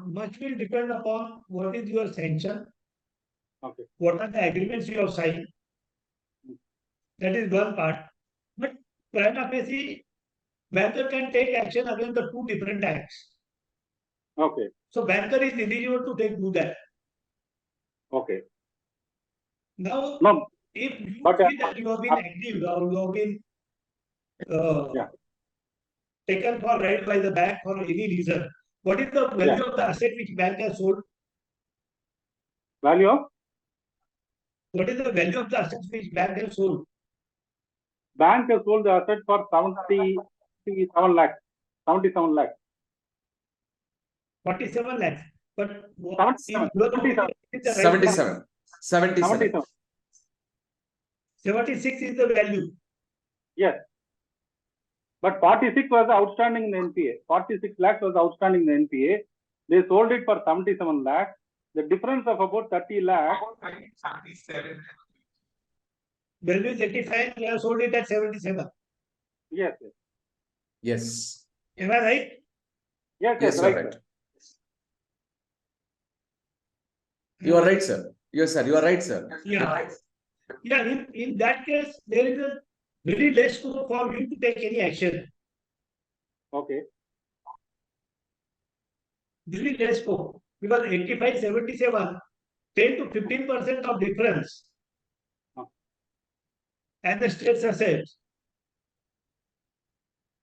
Much will depend upon what is your sanction. Okay. What are the agreements you have signed? That is one part. But prima facie, banker can take action against the two different acts. Okay. So banker is eligible to do that. Okay. Now, no, if you see that you have been active or you have been taken for right by the bank for any reason, what is the value of the asset which bank has sold? Value of? What is the value of the assets which bank has sold? Bank has sold the asset for 77 lakhs. 77 lakhs. 47 lakhs. But 77. 76 is the value. Yes. But 46 was outstanding in the NPA. 46 lakhs was outstanding in the NPA. They sold it for 77 lakhs. The difference of about 30 lakhs. Value is 85, they have sold it at 77. Yes. Yes. Am I right? Yes, right. You are right, sir. Yes, sir. You are right, sir. Yeah. In that case, there is a very less scope for you to take any action. Okay. during Respo, because 85-77, 10 to 15% of difference and the state's assets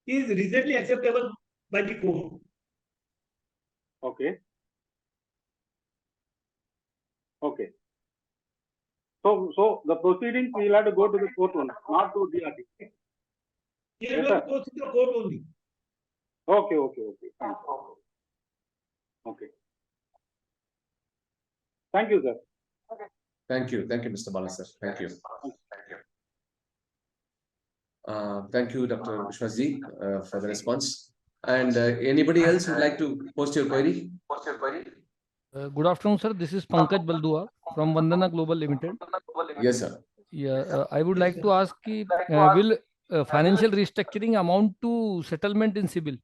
is reasonably acceptable by the court. Okay. Okay. So the proceedings we will have to go to the court only, not to DRT. Here we have to go to the court only. Okay. Fine. Okay. Thank you, sir. Thank you, Mr. Bala, sir. Thank you. Thank you, Dr. Vishwasji, for the response. And anybody else would like to post your query? Good afternoon, sir. This is Pankaj Baldua from Vandana Global Limited. Yes, sir. Yeah, I would like to ask, will financial restructuring amount to settlement in civil?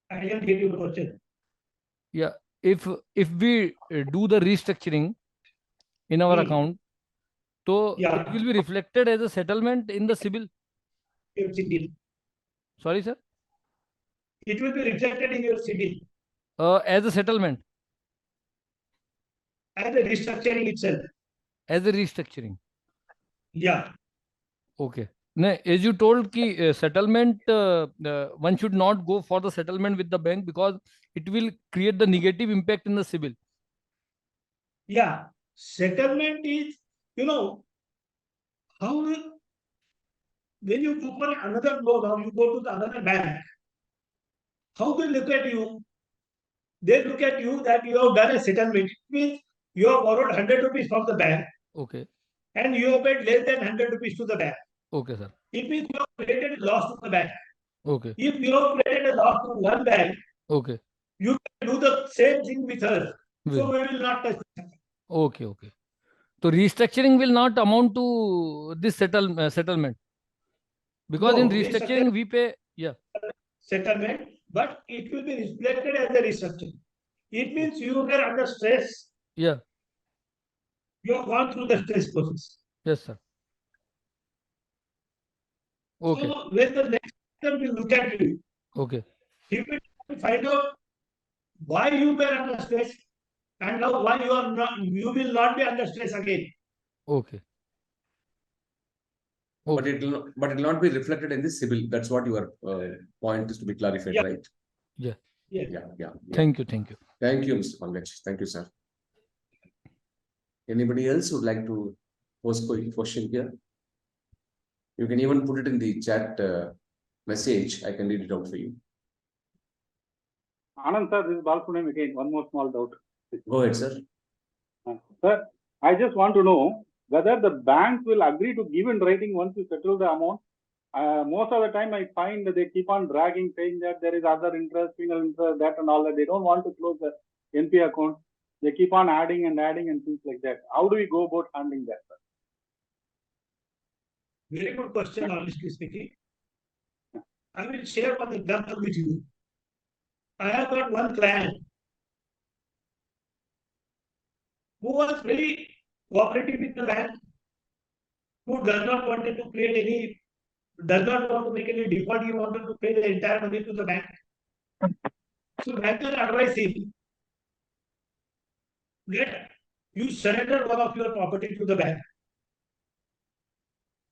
I didn't get your question. Yeah, if we do the restructuring in our account, so Yeah. it will be reflected as a settlement in the civil. Your CIBIL. Sorry, sir. It will be reflected in your CIBIL As a settlement, as a restructuring itself. as a restructuring. Yeah. Okay. No, as you told, ki settlement, one should not go for the settlement with the bank because it will create the negative impact in the civil. Yeah. Settlement is, how when you go for another loan or you go to the another bank, how they look at you? They look at you that you have done a settlement. It means you have borrowed 100 rupees from the bank Okay. and you have paid less than 100 rupees to the bank. Okay, sir. It means you have created a loss to the bank. Okay. If you have created a loss to one bank, Okay. you can do the same thing with us. So Will. we will not touch. Okay. Okay. So restructuring will not amount to this settlement because No, in restructuring we pay. Yeah. Settlement, but it will be reflected as a restructuring. It means you were under stress. Yeah. You have gone through the stress process. Yes, sir. Okay. So when the next time will look at you, Okay. he will find out why you were under stress and now why you will not be under stress again. Okay. But it will not be reflected in the civil. That's what your point is to be clarified, Yeah. right? Yeah. Yeah. Thank you. Thank you, Mr. Pankaj. Thank you, sir. Anybody else would like to post a question here? You can even put it in the chat message. I can read it out for you. Anand sir, this is Balsunem again. One more small doubt. Go ahead, sir. Sir, I just want to know whether the bank will agree to give in writing once you settle the amount. Most of the time I find that they keep on dragging, saying that there is other interest, penal interest, that and all that. They don't want to close the NPA account. They keep on adding and things like that. How do we go about handling that, sir? Very good question, honestly speaking. I will share one example with you. I have got one client who was very cooperative with the bank, who does not want to make any default. He wanted to pay the entire money to the bank. So banker advised him that you surrender one of your property to the bank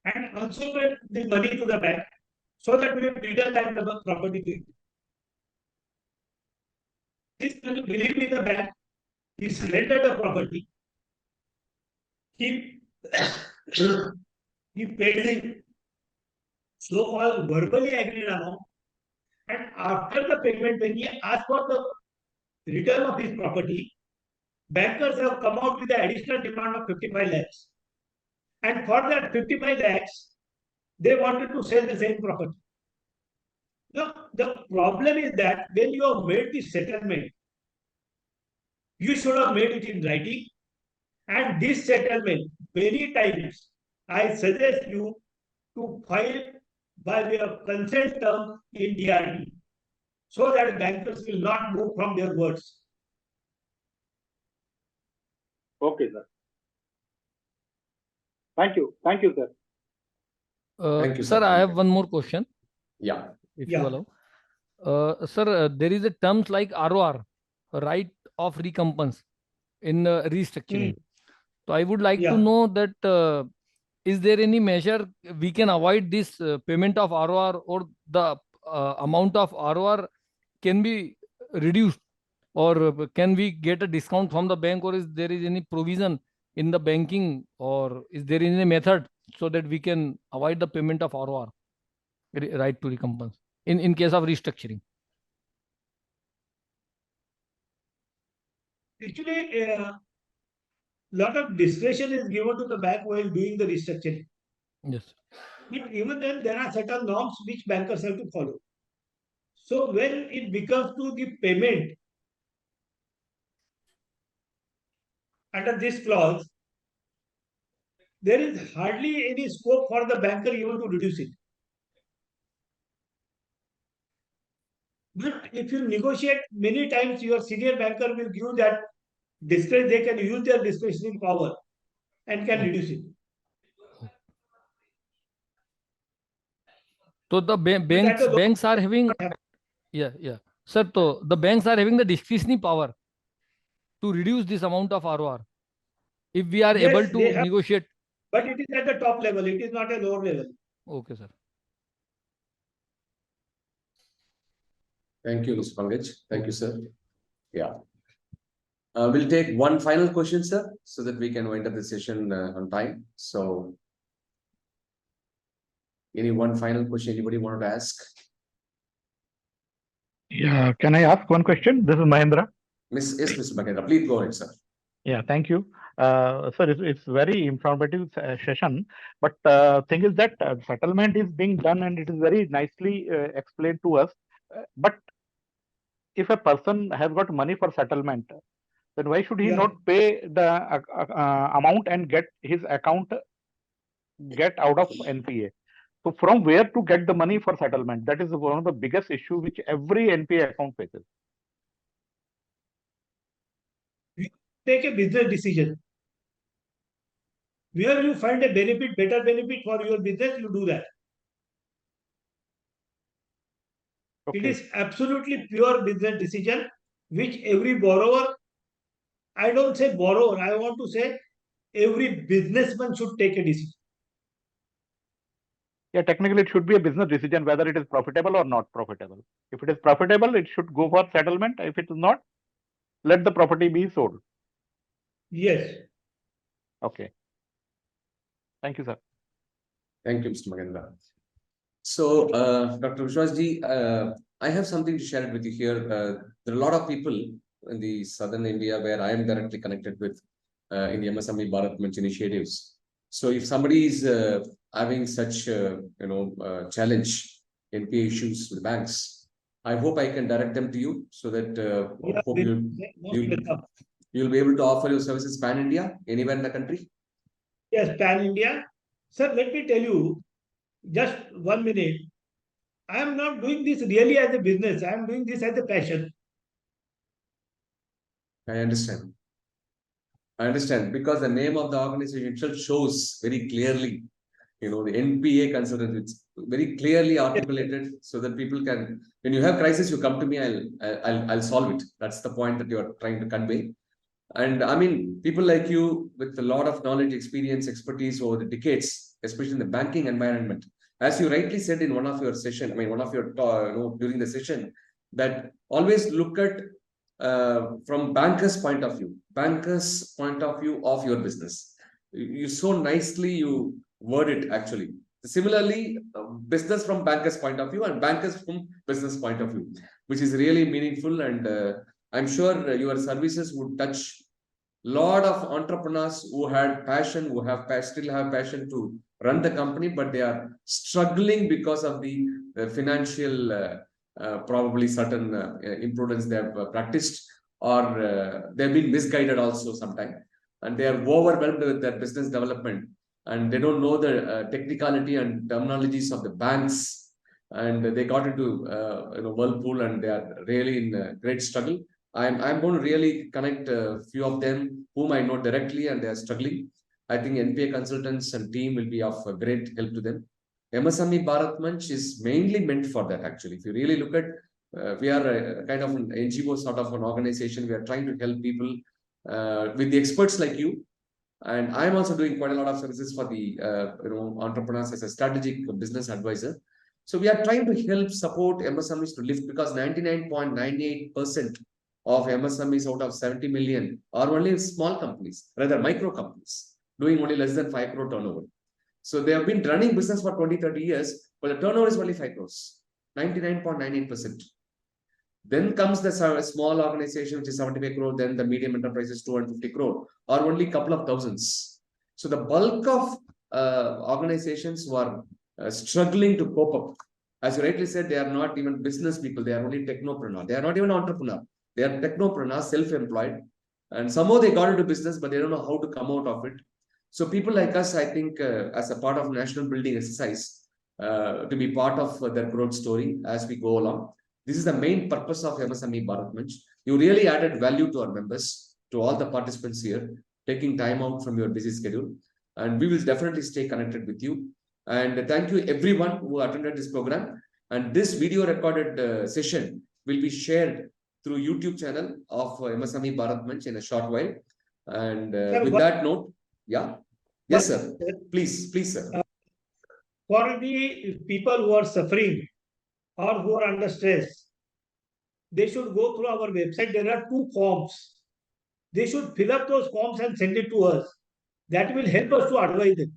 and also pay the money to the bank so that we will return that property to you. This will believe me, the bank, he surrendered the property. He paid the so-called verbally agreed amount, and after the payment, when he asked for the return of his property, bankers have come out with the additional demand of 55 lakhs. And for that 55 lakhs, they wanted to sell the same property. Now, the problem is that when you have made the settlement, you should have made it in writing. And this settlement, many times, I suggest you to file by way of consent term in DRT, so that bankers will not move from their words. Okay, sir. Thank you, sir. Thank you, sir. sir. I have one more question. Yeah. If you allow. Sir, there is a terms like ROR, right of recompense in restructuring. So I would like to Yeah. know that is there any measure we can avoid this payment of ROR, or the amount of ROR can be reduced, or can we get a discount from the bank, or is there is any provision in the banking, or is there any method so that we can avoid the payment of ROR, right to recompense, in case of restructuring? Actually, lot of discretion is given to the bank while doing the restructuring. Yes. But even then, there are certain norms which bankers have to follow. So when it becomes to the payment under this clause, there is hardly any scope for the banker even to reduce it. But if you negotiate, many times your senior banker will give that discretion, they can use their discretionary power and can Okay. reduce it. So the But at the banks are having, yeah, sir. So the banks are having the discretionary power to reduce this amount of ROR if we are able yes, they to have, negotiate. but it is at the top level. It is not a lower level. Okay, sir. Thank you, Mr. Pankaj. Thank you, sir. Yeah. We'll take one final question, sir, so that we can wind up the session on time. So, any one final question anybody wanted to ask? Yeah, can I ask one question? This is Mahendra. Yes, Mr. Mahendra, please go ahead, sir. Yeah, thank you. Sir, it's very informative session, but thing is that settlement is being done and it is very nicely explained to us. But if a person has got money for settlement, then why should he Yeah. not pay the amount and get his account get out of NPA? So from where to get the money for settlement? That is one of the biggest issue which every NPA account faces. Take a business decision. Where you find a benefit, better benefit for your business, you do that. It Okay. is absolutely pure business decision, which every borrower, I don't say borrower, I want to say every businessman should take a decision. Yeah, technically it should be a business decision whether it is profitable or not profitable. If it is profitable, it should go for settlement. If it is not, let the property be sold. Yes. Okay. Thank you, sir. Thank you, Mr. Mahendra. So, Dr. Vishwasji, I have something to share with you here. There are a lot of people in the southern India where I am directly connected with in the MSME Bharat Manch initiatives. So, if somebody is having such challenge, NPA issues with banks, I hope I can direct them to you so that Yeah, hope you'll be able to offer your services pan India anywhere in the country. Yes, pan India. Sir, let me tell you, just 1 minute. I am not doing this really as a business. I am doing this as a passion. I understand. I understand, because the name of the organization itself shows very clearly, the NPA consultant. It's very clearly articulated so that people can, when you have crisis, you come to me, I'll solve it. That's the point that you are trying to convey. And I mean, people like you with a lot of knowledge, experience, expertise over the decades, especially in the banking environment, as you rightly said in one of your session, one of your during the session, that always look at from bankers' point of view of your business. You so nicely you word it actually. Similarly, business from bankers' point of view and bankers from business point of view, which is really meaningful. And I'm sure your services would touch lot of entrepreneurs who had passion, who still have passion to run the company, but they are struggling because of the financial probably certain imprudence they have practiced, or they've been misguided also sometimes, and they are overwhelmed with their business development, and they don't know the technicality and terminologies of the banks, and they got into whirlpool, and they are really in great struggle. I'm going to really connect a few of them whom I know directly and they are struggling. I think NPA consultants and team will be of great help to them. MSME Bharat Manch is mainly meant for that actually. If you really look at We are a kind of an NGO sort of an organization. We are trying to help people with the experts like you. And I'm also doing quite a lot of services for the entrepreneurs as a strategic business advisor. So we are trying to help support MSMEs to lift, because 99.98% of MSMEs out of 70 million are only small companies, rather micro companies, doing only less than 5 crore turnover. So they have been running business for 20, 30 years, but the turnover is only 5 crores, 99.98%. Then comes the small organization, which is 75 crore, then the medium enterprise is 250 crore, or only a couple of thousands. So the bulk of organizations who are struggling to cope up, as you rightly said, they are not even business people, they are only technopreneur. They are not even entrepreneur. They are technopreneurs, self-employed. And somehow they got into business, but they don't know how to come out of it. So people like us, I think, as a part of national building exercise, to be part of their growth story as we go along. This is the main purpose of MSME Bharat Manch. You really added value to our members, to all the participants here, taking time out from your busy schedule. And we will definitely stay connected with you. And thank you everyone who attended this program. And this video recorded session will be shared through YouTube channel of MSME Bharat Manch in a short while. And with that note, yeah. Yes, sir. Please, sir. For the people who are suffering or who are under stress, they should go through our website. There are 2 forms. They should fill up those forms and send it to us. That will help us to advise them.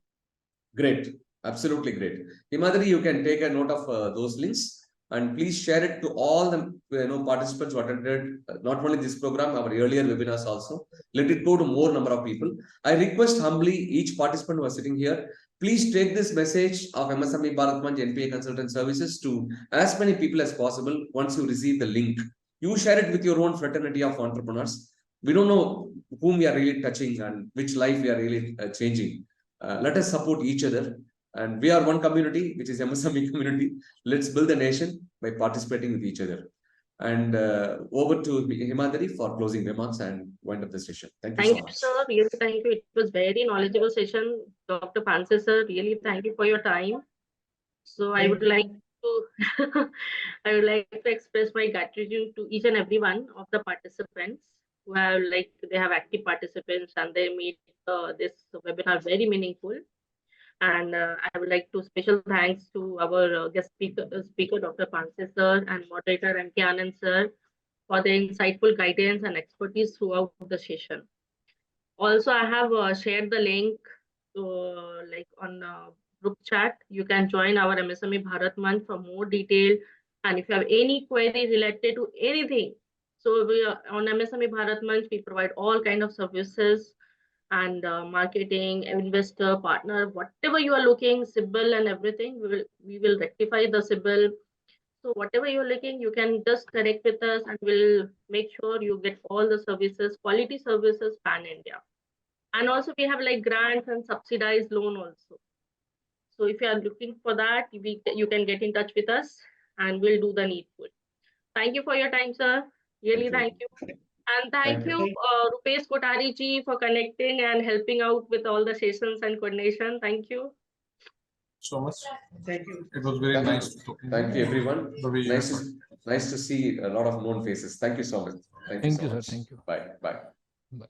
Great. Absolutely great. Himadri, you can take a note of those links and please share it to all the participants who attended not only this program, our earlier webinars also. Let it go to more number of people. I request humbly each participant who are sitting here, please take this message of MSME Bharat Manch NPA Consultant Services to as many people as possible once you receive the link. You share it with your own fraternity of entrepreneurs. We don't know whom we are really touching and which life we are really changing. Let us support each other. And we are one community, which is MSME community. Let's build a nation by participating with each other. And over to Himadri for closing remarks and wind up the session. Thank you so much. Sir. Really, thank you. It was very knowledgeable session. Dr. Panse, sir, really thank you for your time. So I would like to I would like to express my gratitude to each and every one of the participants who have they have active participants and they made this webinar very meaningful. And I would like to special thanks to our guest speaker Dr. Panse sir and moderator M.K.Anand sir for their insightful guidance and expertise throughout the session. Also, I have shared the link to, on group chat. You can join our MSME Bharat Manch for more detail. And if you have any query related to anything, so we are on MSME Bharat Manch, we provide all kind of services and marketing, investor, partner, whatever you are looking, CIBIL and everything, we will rectify the CIBIL. So whatever you're looking, you can just connect with us and we'll make sure you get all the services, quality services pan-India. And also we have grants and subsidized loan also. So if you are looking for that, you can get in touch with us and we'll do the needful. Thank you for your time, sir. Really thank you. And thank you, Rupesh Kotari ji, for connecting and helping out with all the sessions and coordination. Thank you so much. Thank you. It was very nice. Thank you, everyone. Nice to see a lot of known faces. Thank you so much. Thank you, sir. Thank you. Bye. Bye. Bye.